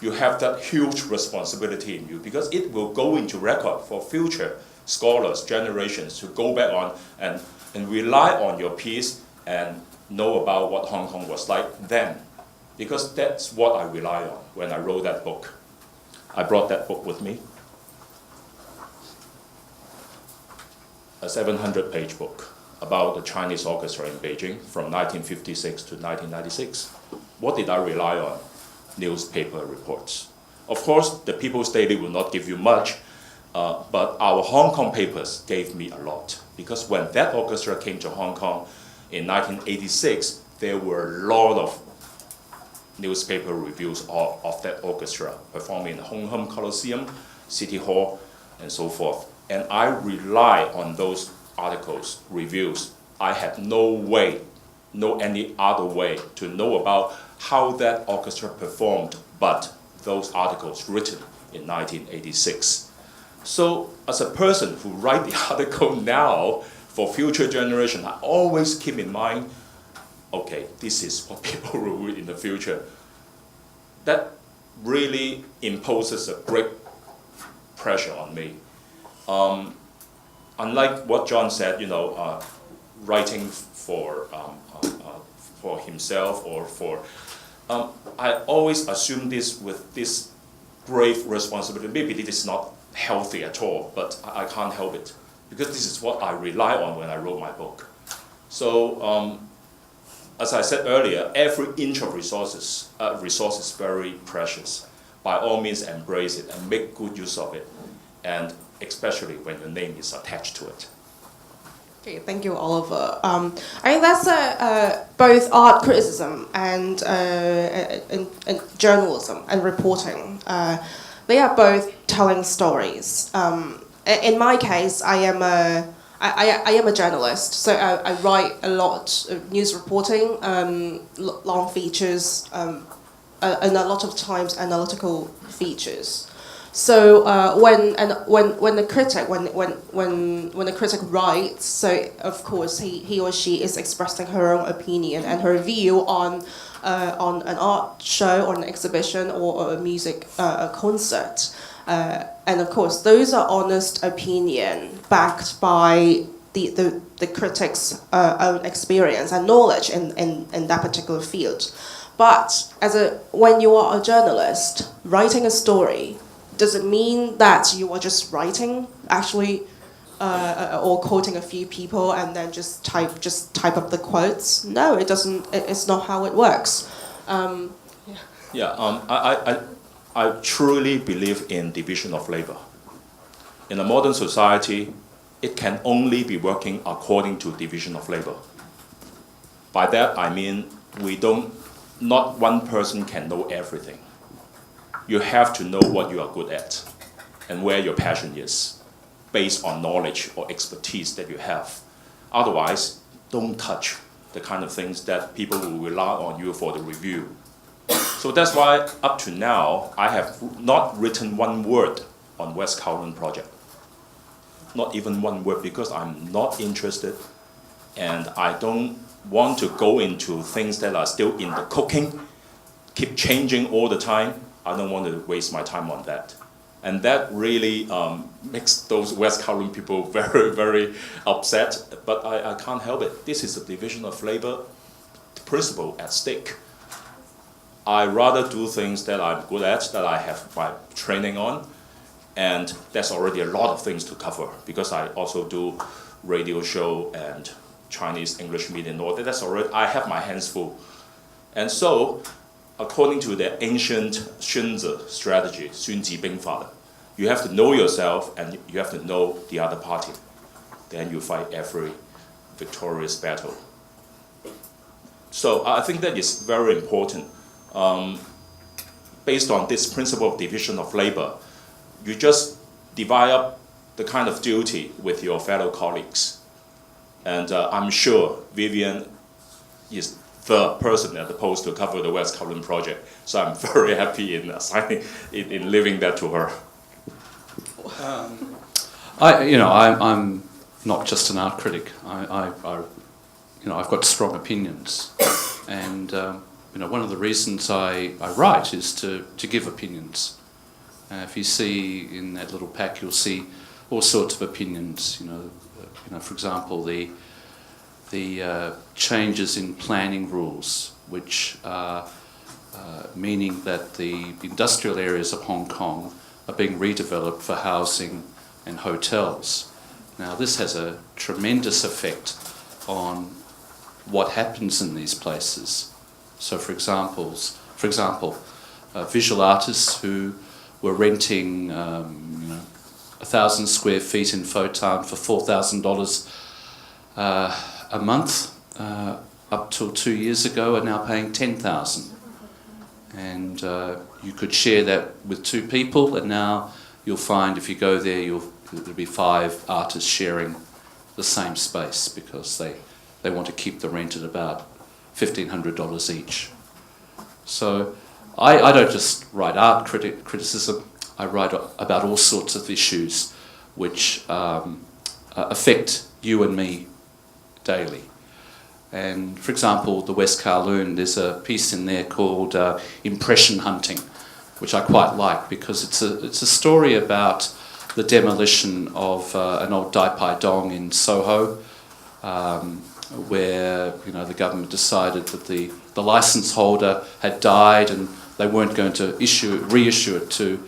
You have that huge responsibility in you because it will go into record for future scholars, generations to go back on and rely on your piece and know about what Hong Kong was like then. Because that's what I rely on when I wrote that book. I brought that book with me. A 700-page book about the Chinese orchestra in Beijing from 1956 to 1996. What did I rely on? Newspaper reports. Of course, the People's Daily will not give you much, but our Hong Kong papers gave me a lot. Because when that orchestra came to Hong Kong in 1986, there were a lot of newspaper reviews of that orchestra performing in the Hong Kong Coliseum, City Hall, and so forth. And I rely on those articles, reviews. I had no any other way to know about how that orchestra performed but those articles written in 1986. So as a person who write the article now for future generation, I always keep in mind, okay, this is what people will read in the future. That really imposes a great pressure on me. Unlike what John said, writing for himself or for, I always assume this with this grave responsibility. Maybe it is not healthy at all, but I can't help it because this is what I rely on when I wrote my book. So, as I said earlier, every inch of resource is very precious. By all means, embrace it and make good use of it, and especially when your name is attached to it. Okay, thank you, Oliver. I think that's both art criticism and journalism and reporting. they are both telling stories. In my case, I am a journalist, so I write a lot of news reporting, long features, and a lot of times analytical features. So when the critic writes, so of course he or she is expressing her own opinion and her view on an art show or an exhibition or a music concert. And of course, those are honest opinion backed by the critic's own experience and knowledge in that particular field. But when you are a journalist writing a story, does it mean that you are just writing actually, or quoting a few people and then just type up the quotes? No, it doesn't. It's not how it works. I truly believe in division of labor. In a modern society, it can only be working according to division of labor. By that I mean not one person can know everything. You have to know what you are good at and where your passion is, based on knowledge or expertise that you have. Otherwise, don't touch the kind of things that people will rely on you for the review. So that's why up to now, I have not written one word on West Kowloon project. Not even one word, because I'm not interested and I don't want to go into things that are still in the cooking, keep changing all the time. I don't want to waste my time on that. And that really makes those West Kowloon people very, very upset. But I can't help it. This is a division of labor principle at stake. I rather do things that I'm good at, that I have my training on. And that's already a lot of things to cover, because I also do radio show and Chinese English media and all that. That's already, I have my hands full. And so, according to the ancient Xunzi strategy, 孙子兵法, you have to know yourself and you have to know the other party. Then you fight every victorious battle. So I think that is very important. Based on this principle of division of labor, you just divide up the kind of duty with your fellow colleagues. And I'm sure Vivian is the person at the post to cover the West Kowloon project. So I'm very happy in leaving that to her. I'm not just an art critic. I've got strong opinions, and one of the reasons I write is to give opinions. If you see in that little pack, you'll see all sorts of opinions. For example, the changes in planning rules, which are meaning that the industrial areas of Hong Kong are being redeveloped for housing and hotels. Now, this has a tremendous effect on what happens in these places. So, for example, visual artists who were renting 1,000 square feet in Fotang for $4,000 a month up till 2 years ago are now paying $10,000. And you could share that with two people, and now you'll find if you go there, there'll be 5 artists sharing the same space, because they want to keep the rent at about $1,500 each. So I don't just write art criticism, I write about all sorts of issues which affect you and me daily. And for example, the West Kowloon, there's a piece in there called Impression Hunting, which I quite like, because it's a story about the demolition of an old Dai Pai Dong in Soho, where the government decided that the license holder had died and they weren't going to reissue it to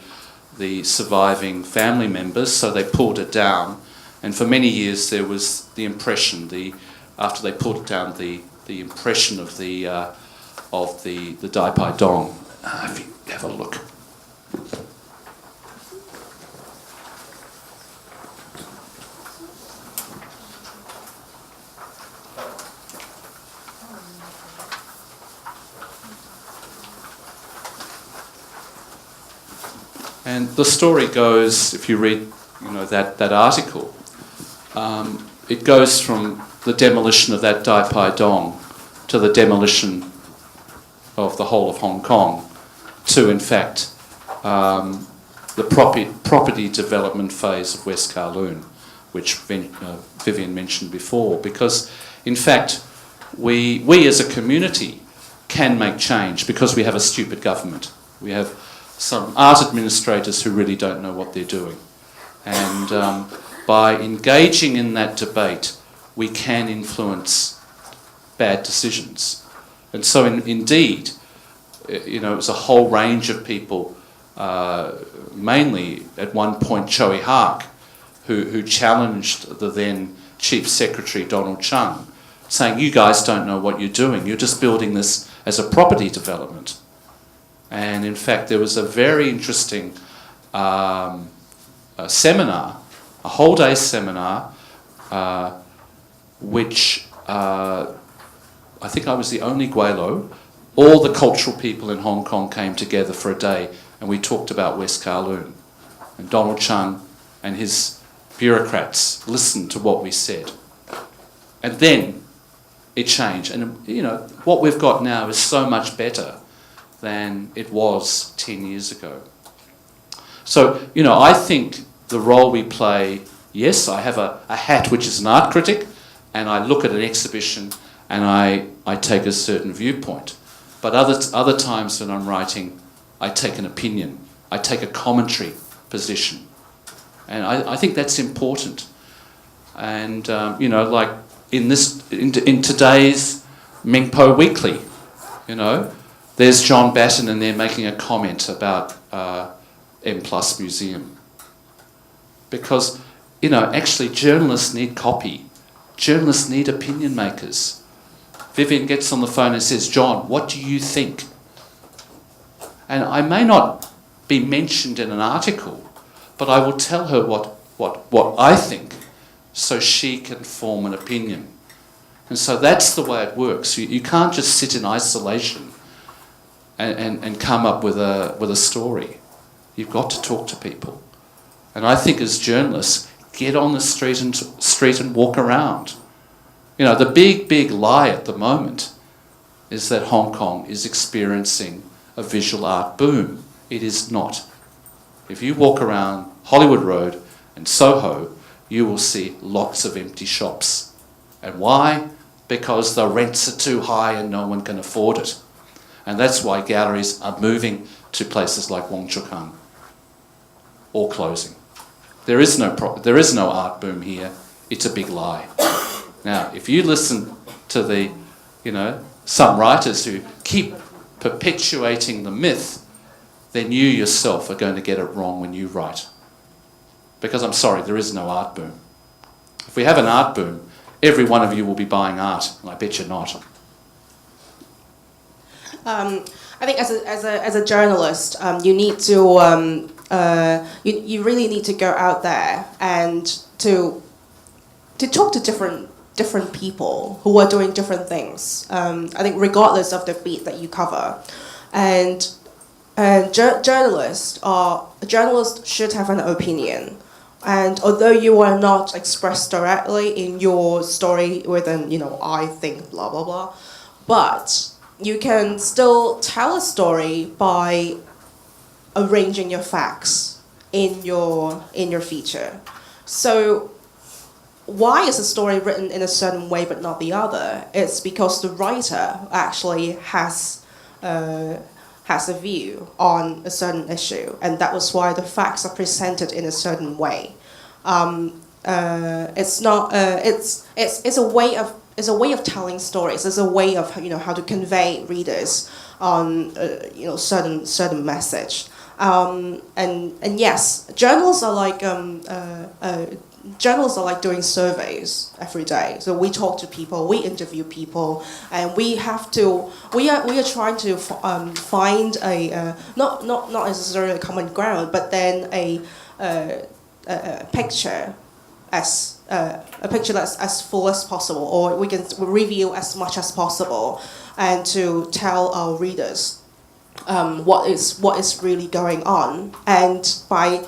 the surviving family members, so they pulled it down. And for many years there was the impression, after they pulled it down, the impression of the Dai Pai Dong. If you have a look. And the story goes, if you read that article, it goes from the demolition of that Dai Pai Dong to the demolition of the whole of Hong Kong to, in fact, the property development phase of West Kowloon, which Vivian mentioned before. Because, in fact, we as a community can make change because we have a stupid government. We have some art administrators who really don't know what they're doing. And by engaging in that debate, we can influence bad decisions. And so indeed, it was a whole range of people, mainly at one point Chou who challenged the then Chief Secretary Donald Chang, saying, you guys don't know what you're doing, you're just building this as a property development. And in fact, there was a very interesting seminar, a whole day seminar, which I think I was the only Guelo. All the cultural people in Hong Kong came together for a day and we talked about West Kowloon. And Donald Chang and his bureaucrats listened to what we said. And then it changed. And what we've got now is so much better than it was 10 years ago. So, I think the role we play, yes, I have a hat which is an art critic, and I look at an exhibition and I take a certain viewpoint. But other times when I'm writing, I take an opinion, I take a commentary position. And I think that's important. And, like in today's Mingpo Weekly, there's John Batten and they're making a comment about M+ Museum. Because, actually journalists need copy. Journalists need opinion makers. Vivian gets on the phone and says, John, what do you think? And I may not be mentioned in an article, but I will tell her what I think so she can form an opinion. And so that's the way it works. You can't just sit in isolation and come up with a story. You've got to talk to people. And I think as journalists, get on the street and walk around. The big lie at the moment is that Hong Kong is experiencing a visual art boom. It is not. If you walk around Hollywood Road and Soho, you will see lots of empty shops. And why? Because the rents are too high and no one can afford it. And that's why galleries are moving to places like ZHOUKAN or closing. There is no art boom here. It's a big lie. Now, if you listen to some writers who keep perpetuating the myth, then you yourself are going to get it wrong when you write. Because I'm sorry, there is no art boom. If we have an art boom, every one of you will be buying art, and I bet you're not. I think as a journalist, you need to you really need to go out there and to talk to different people who are doing different things. I think regardless of the beat that you cover, and journalists should have an opinion. And although you are not expressed directly in your story within, I think blah blah blah, but you can still tell a story by arranging your facts in your feature. So why is a story written in a certain way but not the other? It's because the writer actually has a view on a certain issue, and that was why the facts are presented in a certain way. It's not. It's a way of telling stories. It's a way of how to convey readers on certain message. And yes, journalists are like doing surveys every day. So we talk to people, we interview people, and we are trying to find a not necessarily a common ground, but then a picture that's as full as possible, or we can review as much as possible, and to tell our readers what is really going on, and by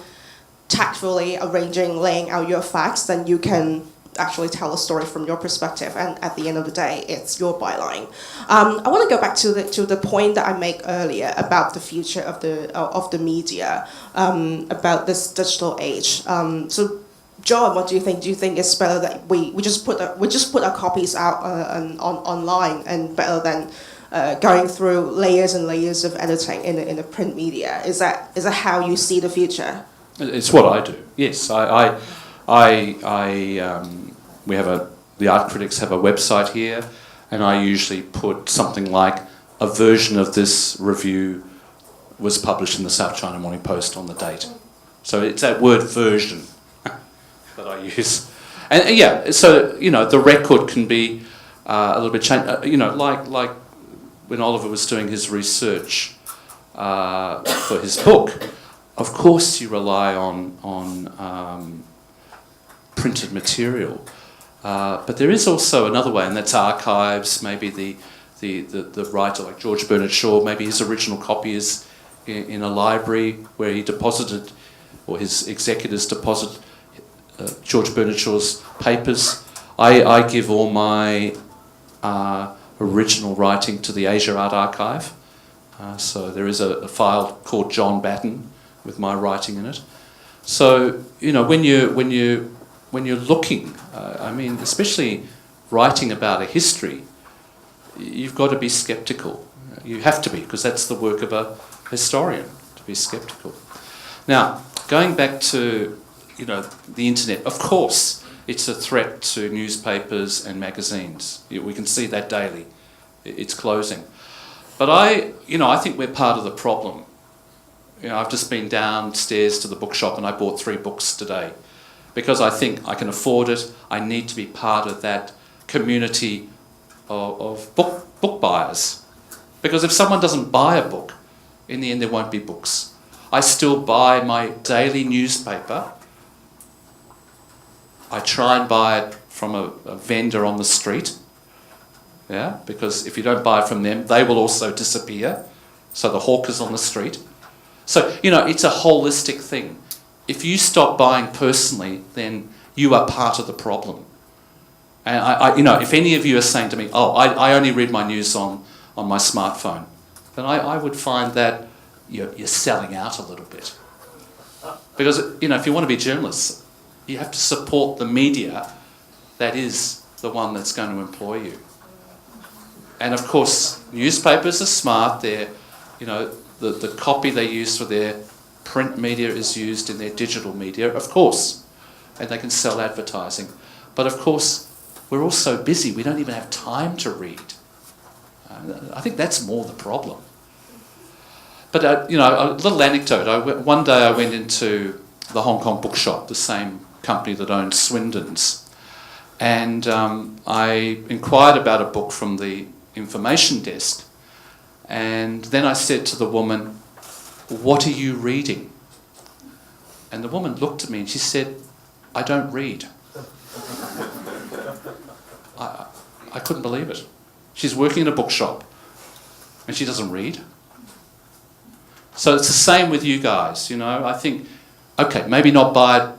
tactfully laying out your facts, then you can actually tell a story from your perspective, and at the end of the day, it's your byline. I want to go back to the point that I made earlier about the future of the media, about this digital age. So, John, what do you think? Do you think it's better that we just put our copies out online, and better than going through layers and layers of editing in the print media? Is that how you see the future? It's what I do. Yes, we have the art critics have a website here, and I usually put something like a version of this review was published in the South China Morning Post on the date. So it's that word version that I use. And yeah, so, the record can be a little bit changed. Like when Oliver was doing his research for his book, of course you rely on printed material. But there is also another way, and that's archives. Maybe the writer, like George Bernard Shaw, maybe his original copy is in a library where he deposited, or his executors deposit George Bernard Shaw's papers. I give all my original writing to the Asia Art Archive. So there is a file called John Batten with my writing in it. So when you're looking, especially writing about a history, you've got to be sceptical. You have to be, because that's the work of a historian, to be sceptical. Now, going back to the internet, of course, it's a threat to newspapers and magazines. We can see that daily. It's closing. But I think we're part of the problem. I've just been downstairs to the bookshop and I bought 3 books today because I think I can afford it. I need to be part of that community of book buyers. Because if someone doesn't buy a book, in the end there won't be books. I still buy my daily newspaper. I try and buy it from a vendor on the street. Yeah, because if you don't buy from them, they will also disappear. So the hawkers on the street. So, it's a holistic thing. If you stop buying personally, then you are part of the problem. And if any of you are saying to me, I only read my news on my smartphone, then I would find that you're selling out a little bit. Because, if you want to be journalists, you have to support the media that is the one that's going to employ you. And of course, newspapers are smart. They're, the copy they use for their print media is used in their digital media, of course. And they can sell advertising. But of course, we're all so busy, we don't even have time to read. I think that's more the problem. But, a little anecdote. One day I went into the Hong Kong bookshop, the same company that owns Swindon's. And I inquired about a book from the information desk. And then I said to the woman, "What are you reading?" And the woman looked at me and she said, "I don't read." I couldn't believe it. She's working in a bookshop and she doesn't read. So it's the same with you guys, I think, okay, maybe not buy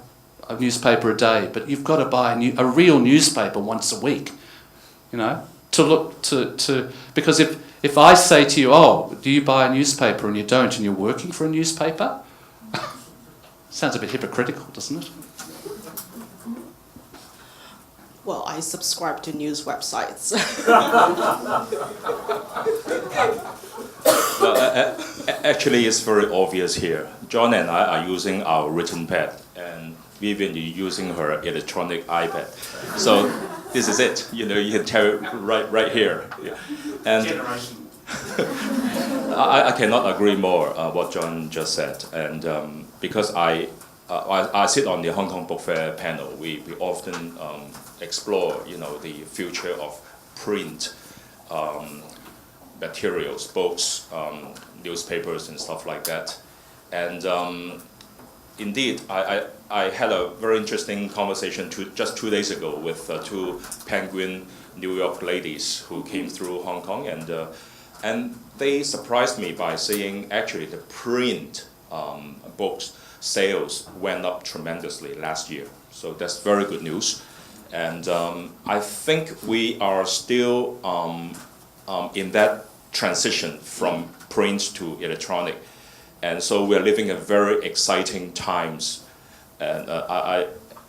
a newspaper a day, but you've got to buy a real newspaper once a week, to look to because if I say to you, do you buy a newspaper, and you don't, and you're working for a newspaper, sounds a bit hypocritical, doesn't it? Well, I subscribe to news websites. Actually, it's very obvious here. John and I are using our written pad, and Vivian is using her electronic iPad. So this is it. You can tell it right here. Yeah. And I cannot agree more what John just said. And because I sit on the Hong Kong Book Fair panel, we often explore, the future of print materials, books, newspapers, and stuff like that. And indeed, I had a very interesting conversation just 2 days ago with 2 Penguin New York ladies who came through Hong Kong, and And they surprised me by saying actually the print books sales went up tremendously last year. So that's very good news. And I think we are still in that transition from print to electronic. And so we're living in very exciting times. And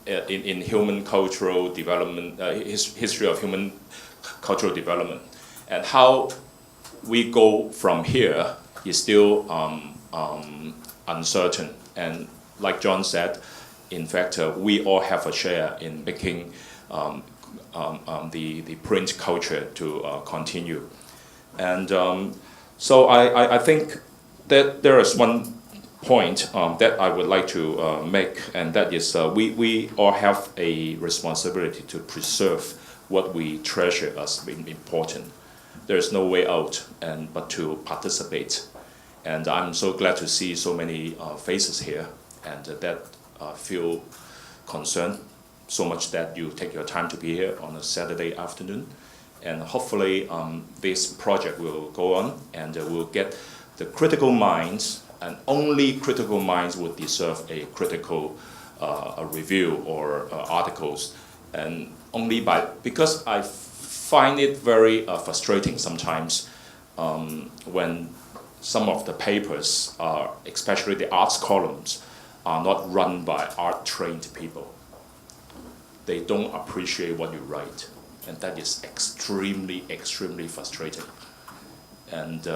in human cultural development, history of human cultural development. And how we go from here is still uncertain. And like John said, in fact, we all have a share in making the print culture to continue. And so I think that there is one point that I would like to make, and that is we all have a responsibility to preserve what we treasure as being important. There is no way out but to participate. And I'm so glad to see so many faces here, and that feel concerned so much that you take your time to be here on a Saturday afternoon. And hopefully this project will go on, and we'll get the critical minds, and only critical minds would deserve a critical review or articles. And only because I find it very frustrating sometimes when some of the papers, especially the arts columns, are not run by art-trained people. They don't appreciate what you write, and that is extremely, extremely frustrating. And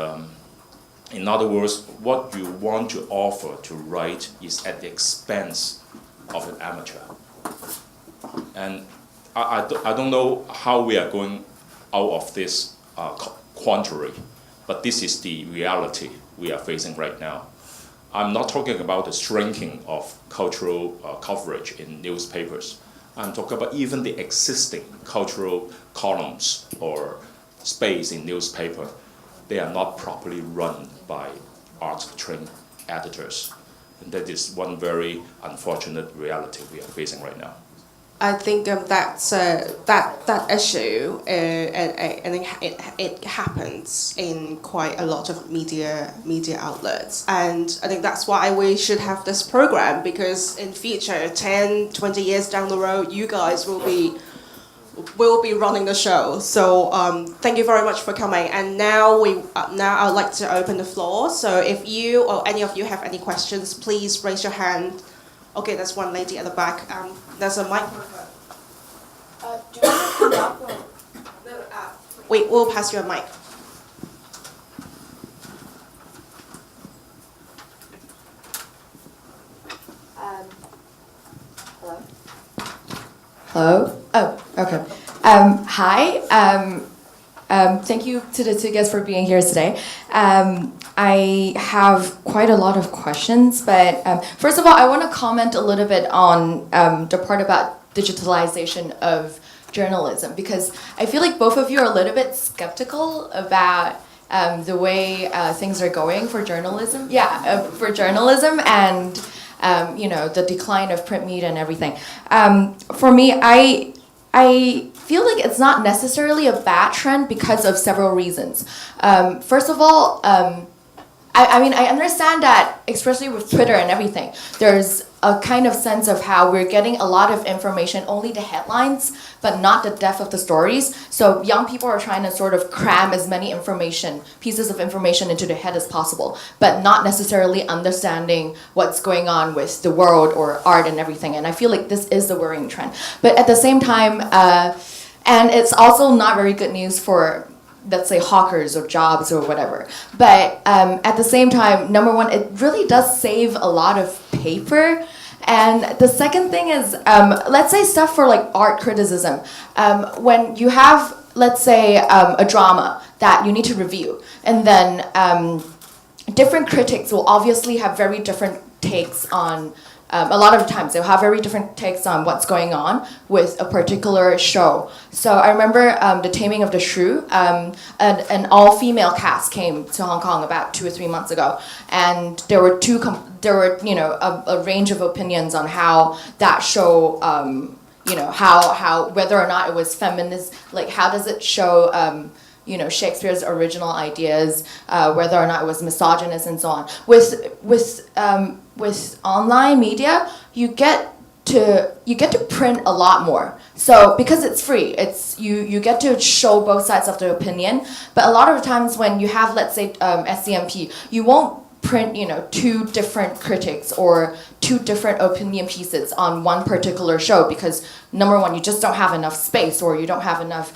in other words, what you want to offer to write is at the expense of an amateur. And I don't know how we are going out of this quandary, but this is the reality we are facing right now. I'm not talking about the shrinking of cultural coverage in newspapers. I'm talking about even the existing cultural columns or space in newspaper. They are not properly run by art-trained editors. And that is one very unfortunate reality we are facing right now. I think that issue, and it happens in quite a lot of media outlets, and I think that's why we should have this program, because in future 10, 20 years down the road, you guys will be running the show. So thank you very much for coming. And now I'd like to open the floor. So if you or any of you have any questions, please raise your hand. Okay, there's one lady at the back. There's a microphone. Do you want to come up? Or? Wait, we'll pass you a mic. Hello? Hello? Oh, okay. Hi. Thank you to the two guests for being here today. I have quite a lot of questions, but first of all, I want to comment a little bit on the part about digitalization of journalism, because I feel like both of you are a little bit skeptical about the way things are going for journalism. Yeah, for journalism and the decline of print media and everything. For me, I feel like it's not necessarily a bad trend because of several reasons. First of all, I understand that, especially with Twitter and everything, there's a kind of sense of how we're getting a lot of information, only the headlines, but not the depth of the stories. So young people are trying to sort of cram as many pieces of information into their head as possible, but not necessarily understanding what's going on with the world or art and everything. And I feel like this is the worrying trend. But at the same time, and it's also not very good news for, let's say, hawkers or jobs or whatever. But at the same time, number one, it really does save a lot of paper. And the second thing is, let's say stuff for like art criticism. When you have, let's say, a drama that you need to review, and then different critics will obviously have very different takes on, a lot of times they'll have very different takes on what's going on with a particular show. So I remember The Taming of the Shrew, an all-female cast came to Hong Kong about 2 or 3 months ago, and there were a range of opinions on how that show, how whether or not it was feminist, like how does it show Shakespeare's original ideas, whether or not it was misogynist and so on. With online media, you get to print a lot more. So because it's free, you get to show both sides of the opinion. But a lot of times when you have, let's say, SCMP, you won't print, two different critics or two different opinion pieces on one particular show because number one, you just don't have enough space or you don't have enough,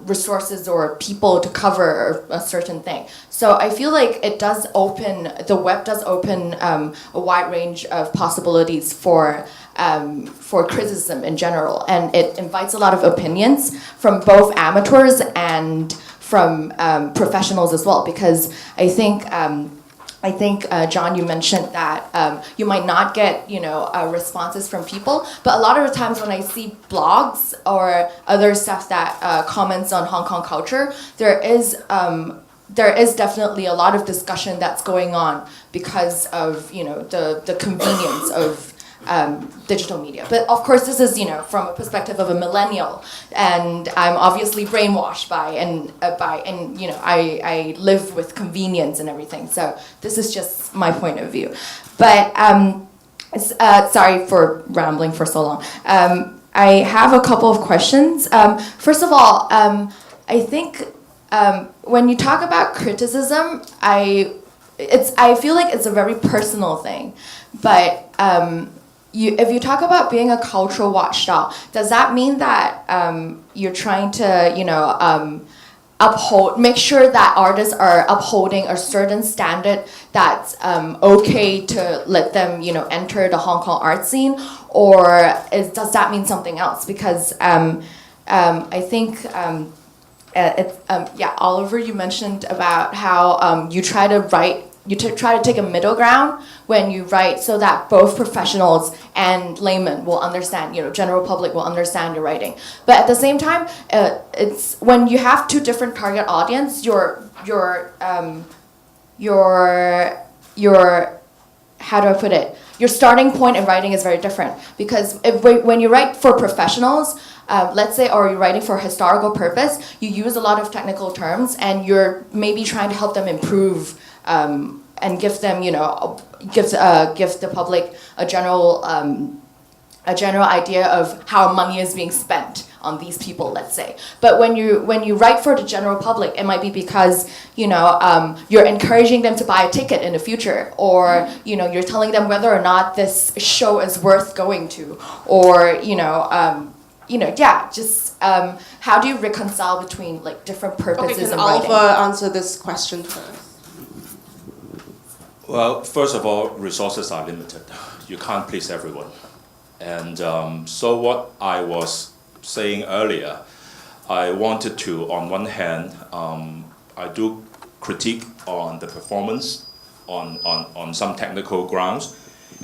resources or people to cover a certain thing. So I feel like the web does open a wide range of possibilities for criticism in general, and it invites a lot of opinions from both amateurs and from professionals as well. Because I think John, you mentioned that you might not get responses from people, but a lot of the times when I see blogs or other stuff that comments on Hong Kong culture, there is definitely a lot of discussion that's going on because of the convenience of digital media. But of course this is from a perspective of a millennial, and I'm obviously brainwashed by I live with convenience and everything, so this is just my point of view. But sorry for rambling for so long. I have a couple of questions. First of all, I think when you talk about criticism, I feel like it's a very personal thing, but if you talk about being a cultural watchdog, does that mean that you're trying to, make sure that artists are upholding a certain standard that's okay to let them, enter the Hong Kong art scene, or does that mean something else? Because I think, Oliver, you mentioned about how you try to take a middle ground when you write so that both professionals and laymen will understand, general public will understand your writing. But at the same time, it's when you have two different target audience, your how do I put it? Your starting point in writing is very different, because when you write for professionals, let's say, or you're writing for a historical purpose, you use a lot of technical terms and you're maybe trying to help them improve and give them, give the public a general idea of how money is being spent on these people, let's say. But when you write for the general public, it might be because you're encouraging them to buy a ticket in the future, or you're telling them whether or not this show is worth going to, or how do you reconcile between different purposes in writing? Can Oliver answer this question first? Well, first of all, resources are limited. You can't please everyone. And so what I was saying earlier, I wanted to, on one hand, I do critique on the performance on some technical grounds.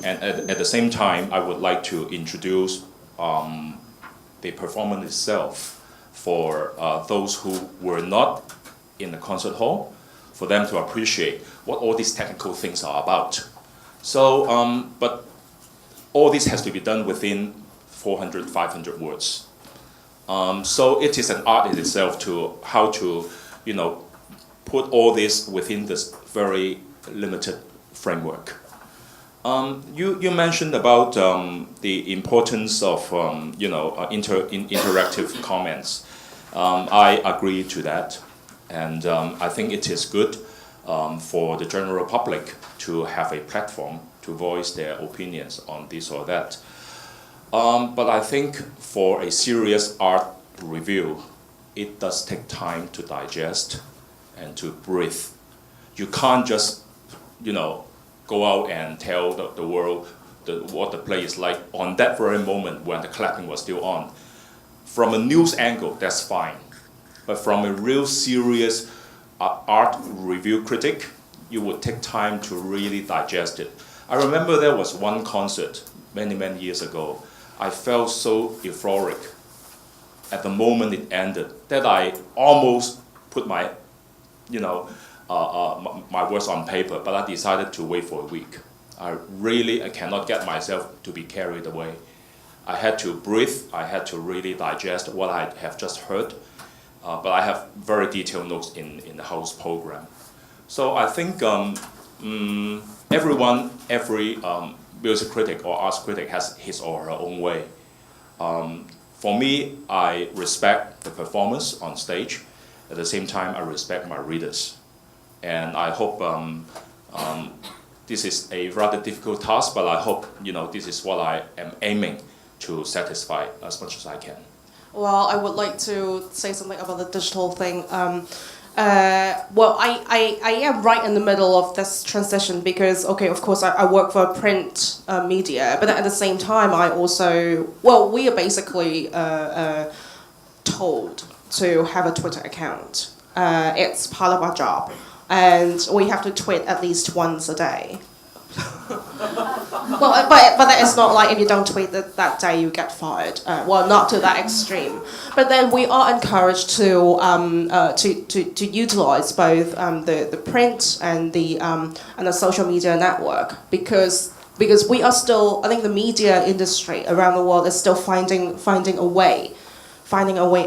And at the same time, I would like to introduce the performance itself for those who were not in the concert hall, for them to appreciate what all these technical things are about. So, but all this has to be done within 400, 500 words. So it is an art in itself to how to, put all this within this very limited framework. You mentioned about the importance of interactive comments. I agree to that, and I think it is good for the general public to have a platform to voice their opinions on this or that. But I think for a serious art review, it does take time to digest and to breathe. You can't just, go out and tell the world what the play is like on that very moment when the clapping was still on. From a news angle, that's fine. But from a real serious art review critic, you would take time to really digest it. I remember there was one concert many, many years ago. I felt so euphoric at the moment it ended that I almost put my, my words on paper, but I decided to wait for a week. I cannot get myself to be carried away. I had to breathe. I had to really digest what I have just heard. but I have very detailed notes in the house program. So I think every music critic or arts critic has his or her own way. For me, I respect the performance on stage. At the same time, I respect my readers. And I hope this is a rather difficult task, but I hope this is what I am aiming to satisfy as much as I can. Well, I would like to say something about the digital thing. Well, I am right in the middle of this transition because, okay, of course, I work for print media, but at the same time, I also, well, we are basically told to have a Twitter account. It's part of our job, and we have to tweet at least once a day. Well, but it's not like if you don't tweet that day you get fired. Well, not to that extreme. But then we are encouraged to utilize both the print and the social media network because we are still, I think the media industry around the world is still finding a way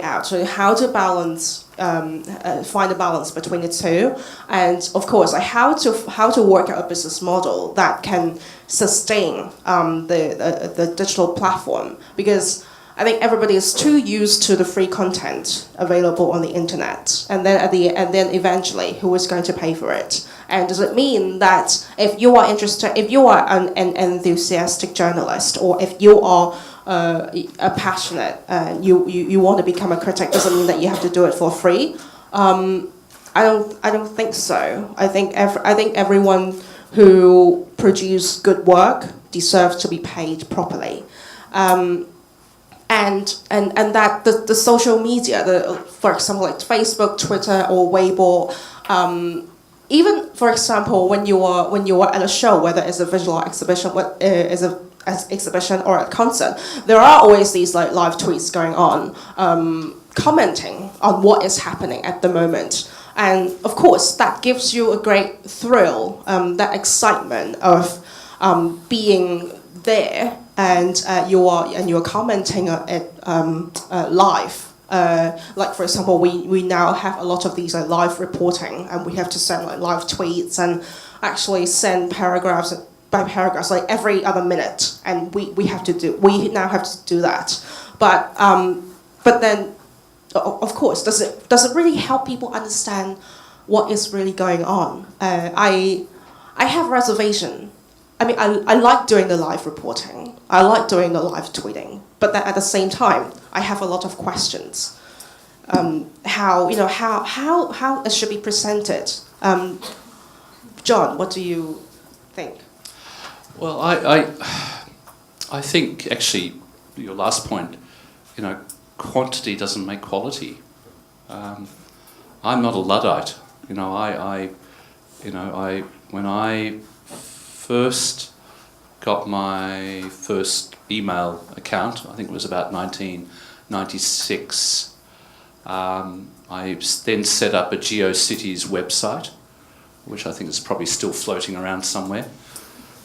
out. So how to balance, find a balance between the two, and of course, how to work out a business model that can sustain the digital platform. Because I think everybody is too used to the free content available on the internet, and then eventually, who is going to pay for it? And does it mean that if you are interested, if you are an enthusiastic journalist, or if you are a passionate and you want to become a critic, doesn't mean that you have to do it for free? I don't think so. I think everyone who produces good work deserves to be paid properly. And that the social media, for example, like Facebook, Twitter, or Weibo, even for example, when you are at a show, whether it's a visual exhibition, exhibition or a concert, there are always these like live tweets going on, commenting on what is happening at the moment. And of course, that gives you a great thrill, that excitement of being there, and you are commenting it live. Like for example, we now have a lot of these live reporting, and we have to send like live tweets and actually send paragraphs by paragraphs like every other minute, and we now have to do that. But then, of course, does it really help people understand what is really going on? I have reservation. I mean, I like doing the live reporting. I like doing the live tweeting. But then at the same time, I have a lot of questions. How it should be presented. John, what do you think? Well, I think actually your last point, quantity doesn't make quality. I'm not a Luddite. When I first got my first email account, I think it was about 1996. I then set up a GeoCities website, which I think is probably still floating around somewhere.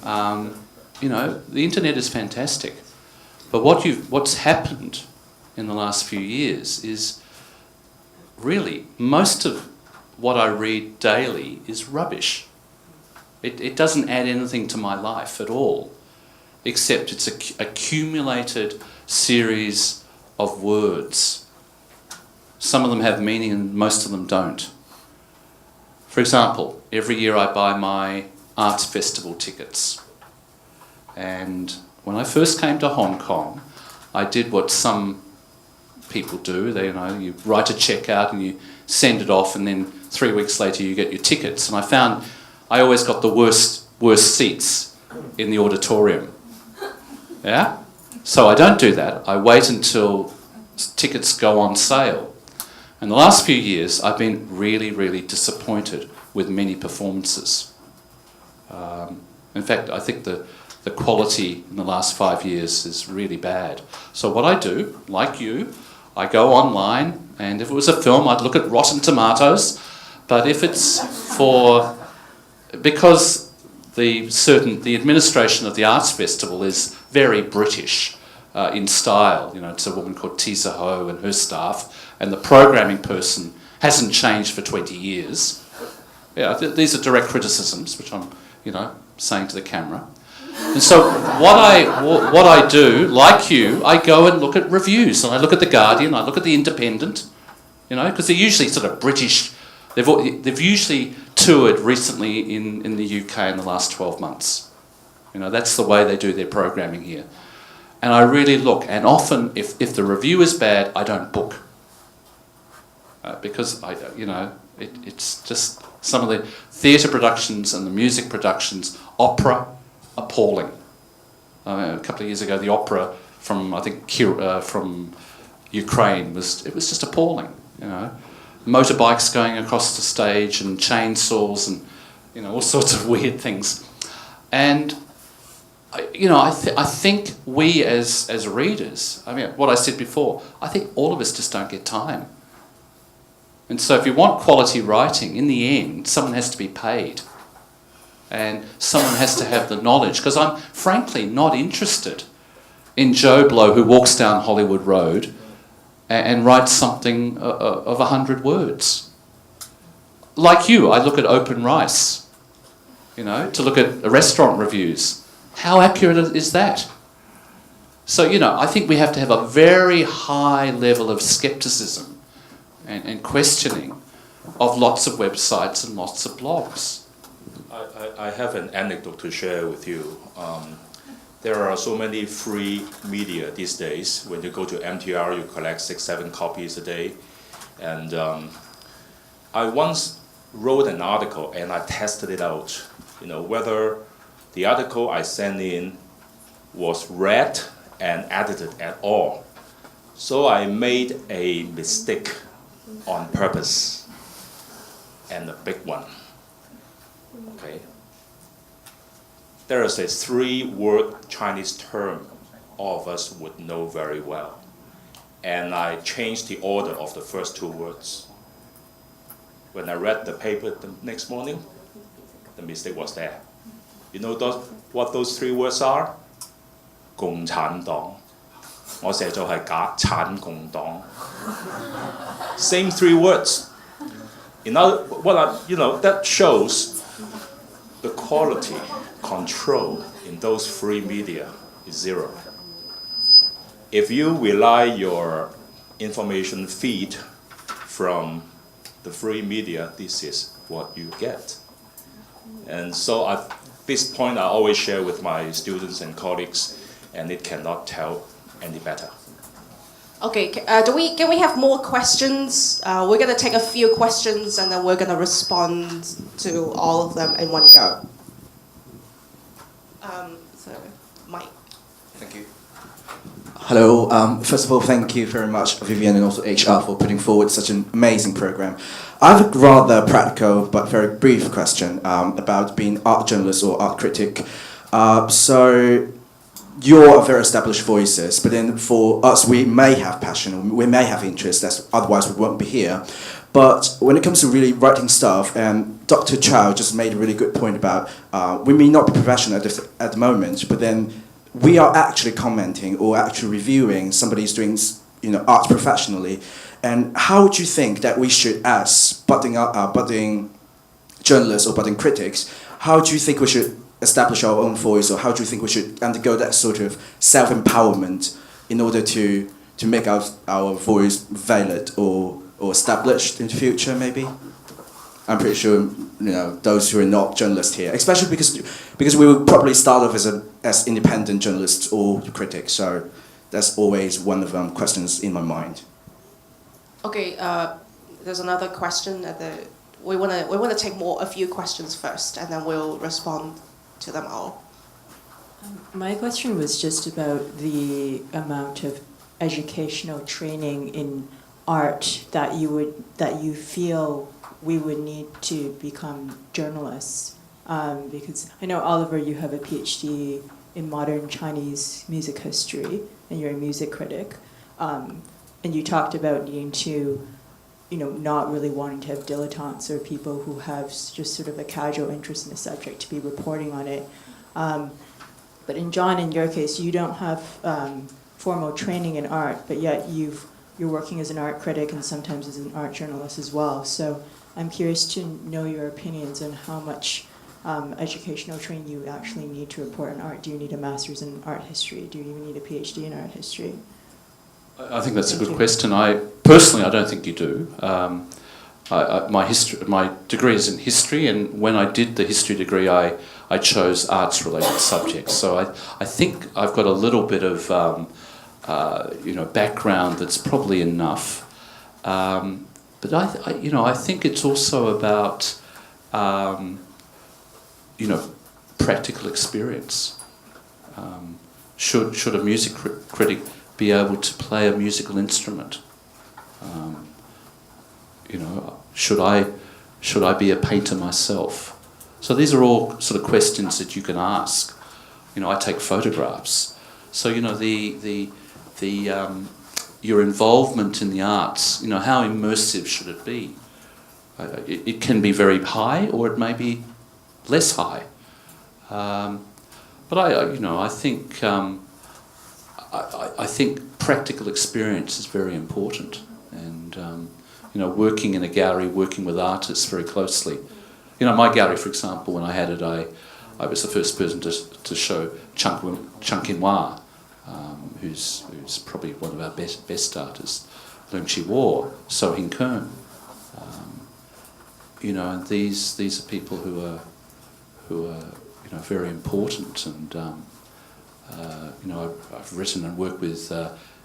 The internet is fantastic, but what's happened in the last few years is really most of what I read daily is rubbish. It doesn't add anything to my life at all, except it's an accumulated series of words. Some of them have meaning and most of them don't. For example, every year I buy my arts festival tickets. And when I first came to Hong Kong, I did what some people do. You write a check out and you send it off, and then 3 weeks later you get your tickets. And I found I always got the worst seats in the auditorium. Yeah? So I don't do that. I wait until tickets go on sale. And the last few years I've been really, really disappointed with many performances. In fact, I think the quality in the last 5 years is really bad. So what I do, like you, I go online, and if it was a film, I'd look at Rotten Tomatoes. But if it's because the administration of the arts festival is very British in style. It's a woman called ZHOUKAN and her staff, and the programming person hasn't changed for 20 years. Yeah, these are direct criticisms, which I'm, saying to the camera. And so what I do, like you, I go and look at reviews, and I look at The Guardian, I look at The Independent, because they're usually sort of British. They've usually toured recently in the UK in the last 12 months. That's the way they do their programming here. And I really look, and often if the review is bad, I don't book. Because, it's just some of the theatre productions and the music productions, opera, appalling. A couple of years ago, the opera from, I think, from Ukraine was just appalling, Motorbikes going across the stage and chainsaws and, all sorts of weird things. And, I think we as readers, what I said before, I think all of us just don't get time. And so if you want quality writing, in the end, someone has to be paid. And someone has to have the knowledge. Because I'm frankly not interested in Joe Blow who walks down Hollywood Road and writes something of 100 words. Like you, I look at Open Rice, to look at restaurant reviews. How accurate is that? So, I think we have to have a very high level of scepticism and questioning of lots of websites and lots of blogs. I have an anecdote to share with you. There are so many free media these days. When you go to MTR, you collect 6-7 copies a day. And I once wrote an article and I tested it out, whether the article I sent in was read and edited at all. So I made a mistake on purpose, and a big one. Okay. There is a 3-word Chinese term all of us would know very well. And I changed the order of the first 2 words. When I read the paper the next morning, the mistake was there. You know what those 3 words are? 共產黨. 我寫咗係假產共黨. Same 3 words. That shows the quality control in those free media is 0. If you rely your information feed from the free media, this is what you get. And so at this point I always share with my students and colleagues, and it cannot tell any better. Okay, can we have more questions? We're going to take a few questions and then we're going to respond to all of them in one go. So, Mike. Thank you. Hello. First of all, thank you very much, Vivian and also HR, for putting forward such an amazing program. I have a rather practical but very brief question about being art journalist or art critic. So, you're very established voices, but then for us, we may have passion, we may have interest, otherwise we won't be here. But when it comes to really writing stuff, and Dr. Chou just made a really good point about we may not be professional at the moment, but then we are actually commenting or actually reviewing somebody's doing art professionally. And how would you think that we should, as budding journalists or budding critics, how do you think we should establish our own voice, or how do you think we should undergo that sort of self-empowerment in order to make our voice valid or established in the future, maybe? I'm pretty sure those who are not journalists here, especially because we will probably start off as independent journalists or critics, so that's always one of the questions in my mind. Okay, there's another question we want to take a few questions first, and then we'll respond to them all. My question was just about the amount of educational training in art that you feel we would need to become journalists, because I know, Oliver, you have a PhD in modern Chinese music history and you're a music critic, and you talked about needing to not really wanting to have dilettantes or people who have just sort of a casual interest in the subject to be reporting on it. But John, in your case, you don't have formal training in art, but yet you've you're working as an art critic and sometimes as an art journalist as well. So I'm curious to know your opinions on how much educational training you actually need to report on art. Do you need a master's in art history? Do you even need a PhD in art history? I think that's a good question. Personally, I don't think you do. My degree is in history, and when I did the history degree, I chose arts-related subjects. So I think I've got a little bit of background that's probably enough. But I think it's also about practical experience. Should a music critic be able to play a musical instrument? Should I be a painter myself? So these are all sort of questions that you can ask. I take photographs. So your involvement in the arts, how immersive should it be? It can be very high, or it may be less high. But I think practical experience is very important, and working in a gallery, working with artists very closely. My gallery, for example, when I had it, I was the first person to show Chou who's probably one of our best artists, Leung Chi War, So Hin Kern. And these are people who are very important, and I've written and worked with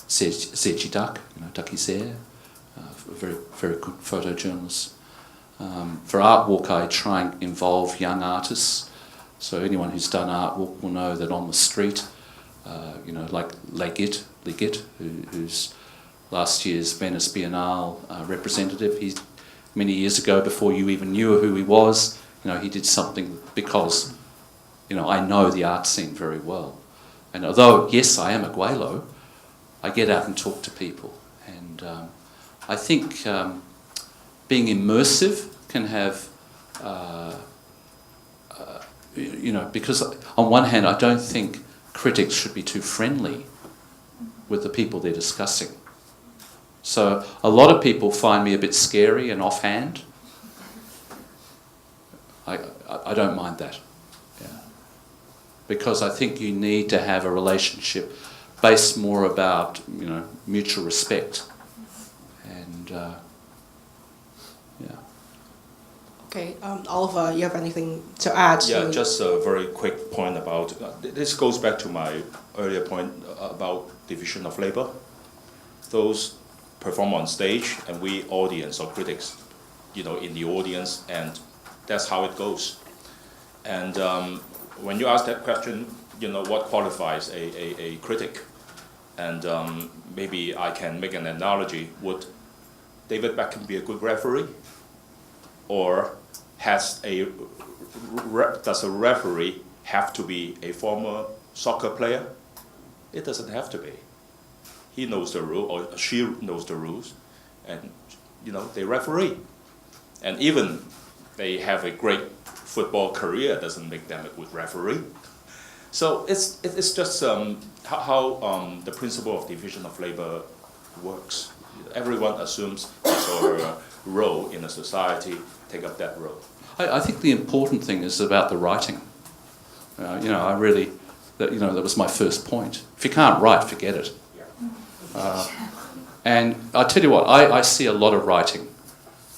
ZHOUKAN, Ducky Zare, a very, very good photojournalist. For Art Walk, I try and involve young artists. So anyone who's done Art Walk will know that on the street, like Liggett, who's last year's Venice Biennale representative, he many years ago, before you even knew who he was, he did something because, I know the art scene very well. And although, yes, I am a Guelo, I get out and talk to people. And I think being immersive can have, because on one hand, I don't think critics should be too friendly with the people they're discussing. So a lot of people find me a bit scary and offhand. I don't mind that, because I think you need to have a relationship based more about mutual respect, and Okay, Oliver, you have anything to add? Yeah, just a very quick point about this goes back to my earlier point about division of labor. Those perform on stage, and we audience or critics, in the audience, and that's how it goes. And when you ask that question, what qualifies a critic? And maybe I can make an analogy. Would David Beckham be a good referee? Or does a referee have to be a former soccer player? It doesn't have to be. He knows the rule, or she knows the rules, and they referee. And even they have a great football career doesn't make them a good referee. So it's just how the principle of division of labor works. Everyone assumes his or her role in a society, take up that role. I think the important thing is about the writing. That was my first point. If you can't write, forget it. And I tell you what, I see a lot of writing.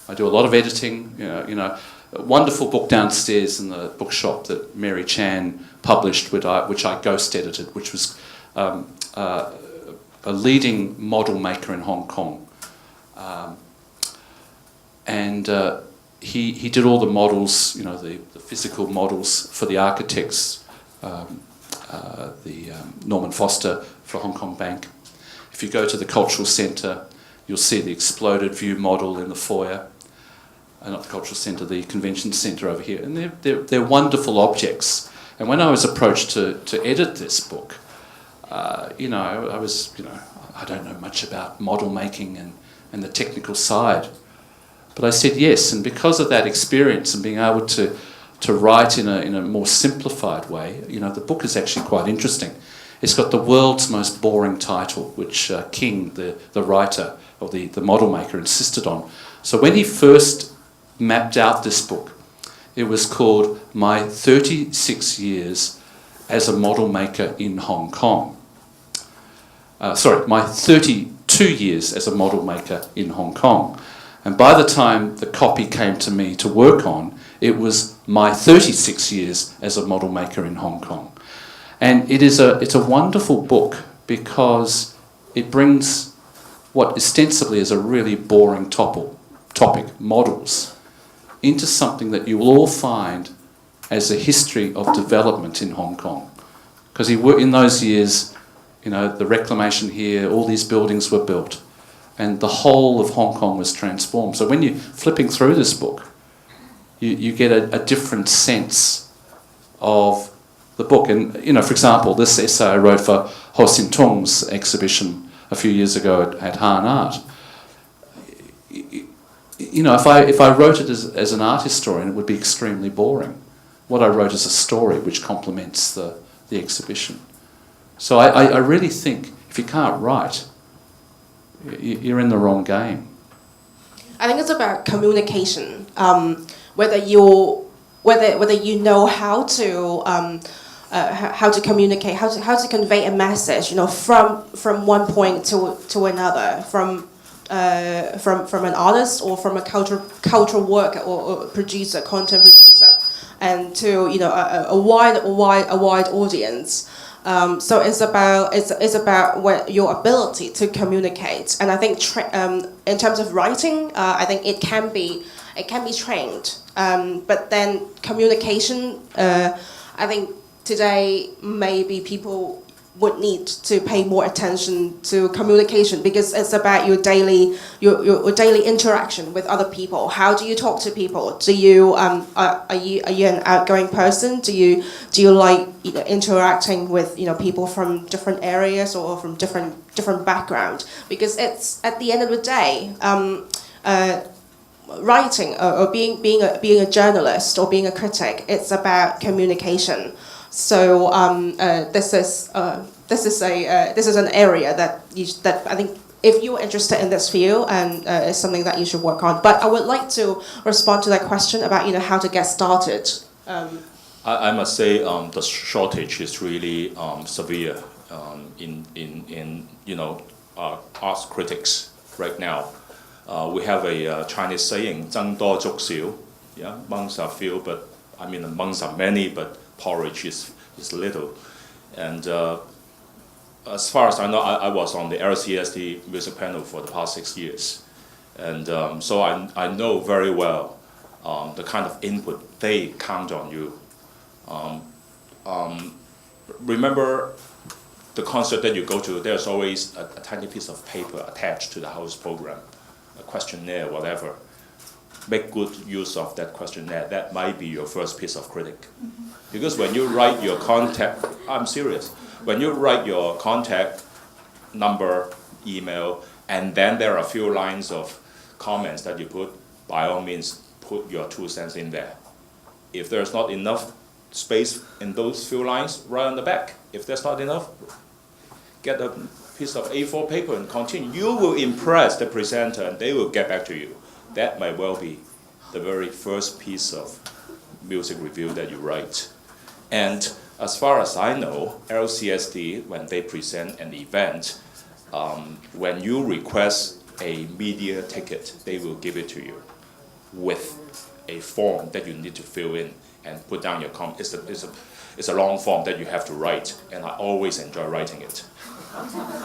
I do a lot of editing. A wonderful book downstairs in the bookshop that Mary Chan published, which I ghost edited, which was a leading model maker in Hong Kong. And he did all the models, the physical models for the architects, Norman Foster for Hong Kong Bank. If you go to the Cultural Centre, you'll see the exploded view model in the foyer. Not the Cultural Centre, the Convention Centre over here. And they're wonderful objects. And when I was approached to edit this book, I was, I don't know much about model making and the technical side. But I said yes, and because of that experience and being able to write in a more simplified way, the book is actually quite interesting. It's got the world's most boring title, which King, the writer or the model maker, insisted on. So when he first mapped out this book, it was called My 36 Years as a Model Maker in Hong Kong. My 32 years as a model maker in Hong Kong. And by the time the copy came to me to work on, it was my 36 years as a model maker in Hong Kong. And it's a wonderful book because it brings what ostensibly is a really boring topic, models, into something that you will all find as a history of development in Hong Kong. Because in those years, you know, the reclamation here, all these buildings were built, and the whole of Hong Kong was transformed. So when you're flipping through this book, you get a different sense of the book. And, you know, for example, this essay I wrote for Ho Sin Tung's exhibition a few years ago at Han Art. You know, if I wrote it as an art historian, it would be extremely boring. What I wrote is a story which complements the exhibition. So I really think if you can't write, you're in the wrong game. I think it's about communication. Whether you know how to communicate, how to convey a message, you know, from one point to another, from an artist or from a cultural worker or producer, content producer, and to, you know, a wide audience. So it's about your ability to communicate, and I think in terms of writing, I think it can be trained. But then communication, I think today maybe people would need to pay more attention to communication because it's about your daily interaction with other people. How do you talk to people? Do you are you an outgoing person? Do you like, you know, interacting with, you know, people from different areas or from different background? Because it's at the end of the day, writing or being a journalist or being a critic, it's about communication. So this is an area that I think if you're interested in this field and it's something that you should work on. But I would like to respond to that question about, you know, how to get started. I must say the shortage is really severe in you know, art critics right now. We have a Chinese saying, 僧多粥少. Yeah, monks are few, but I mean the monks are many, but porridge is little. And as far as I know, I was on the LCSD music panel for the past 6 years. And so I know very well the kind of input they count on you. Remember the concert that you go to, there's always a tiny piece of paper attached to the house program, a questionnaire, whatever. Make good use of that questionnaire. That might be your first piece of critic. Mm-hmm. Because when you write your contact, I'm serious, when you write your contact number, email, and then there are a few lines of comments that you put, by all means, put your 2 cents in there. If there's not enough space in those few lines, write on the back. If there's not enough, get a piece of A4 paper and continue. You will impress the presenter and they will get back to you. That might well be the very first piece of music review that you write. And as far as I know, LCSD, when they present an event, when you request a media ticket, they will give it to you with a form that you need to fill in and put down your comment. It's a long form that you have to write, and I always enjoy writing it.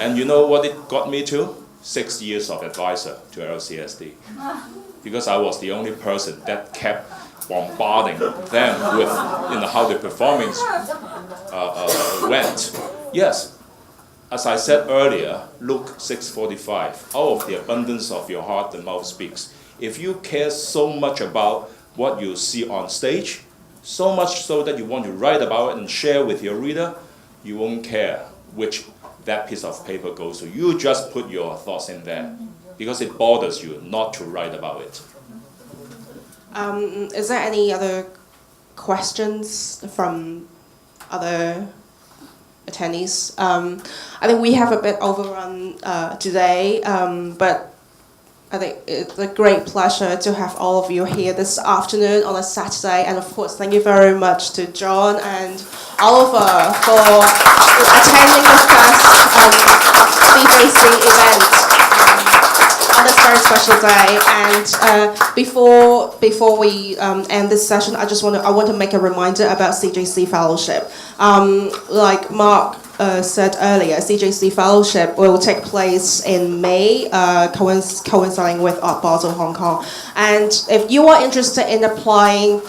And you know what it got me to? 6 years of advisor to LCSD. Because I was the only person that kept bombarding them with, you know, how the performance went. Yes, as I said earlier, Luke 6:45, out of the abundance of your heart the mouth speaks. If you care so much about what you see on stage, so much so that you want to write about it and share with your reader, you won't care which that piece of paper goes to. You just put your thoughts in there because it bothers you not to write about it. Is there any other questions from other attendees. I think we have a bit overrun today, but I think it's a great pleasure to have all of you here this afternoon on a Saturday. And of course, thank you very much to John and Oliver for attending the first CJC event on this very special day. And before we end this session, I want to make a reminder about CJC Fellowship. Like Mark said earlier, CJC Fellowship will take place in May, coinciding with Art Basel Hong Kong. And if you are interested in applying,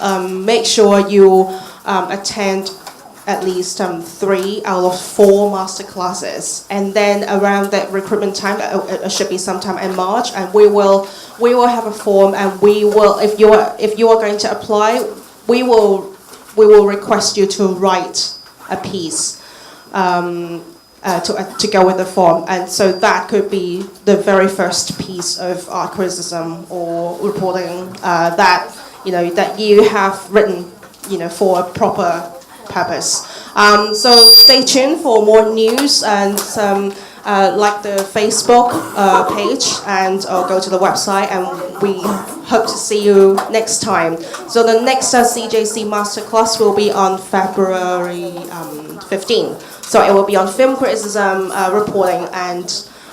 make sure you attend at least 3 out of 4 master classes. And then around that recruitment time, it should be sometime in March, and we will have a form, and we will, if you are going to apply, we will request you to write a piece to go with the form, and so that could be the very first piece of art criticism or reporting that you have written, for a proper purpose. So stay tuned for more news, and like the Facebook page, and go to the website, and we hope to see you next time. So the next CJC Masterclass will be on February 15. So it will be on film criticism, reporting, and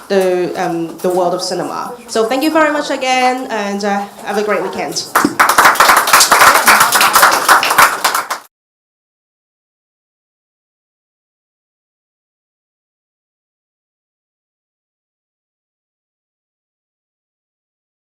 the world of cinema. So thank you very much again, and have a great weekend.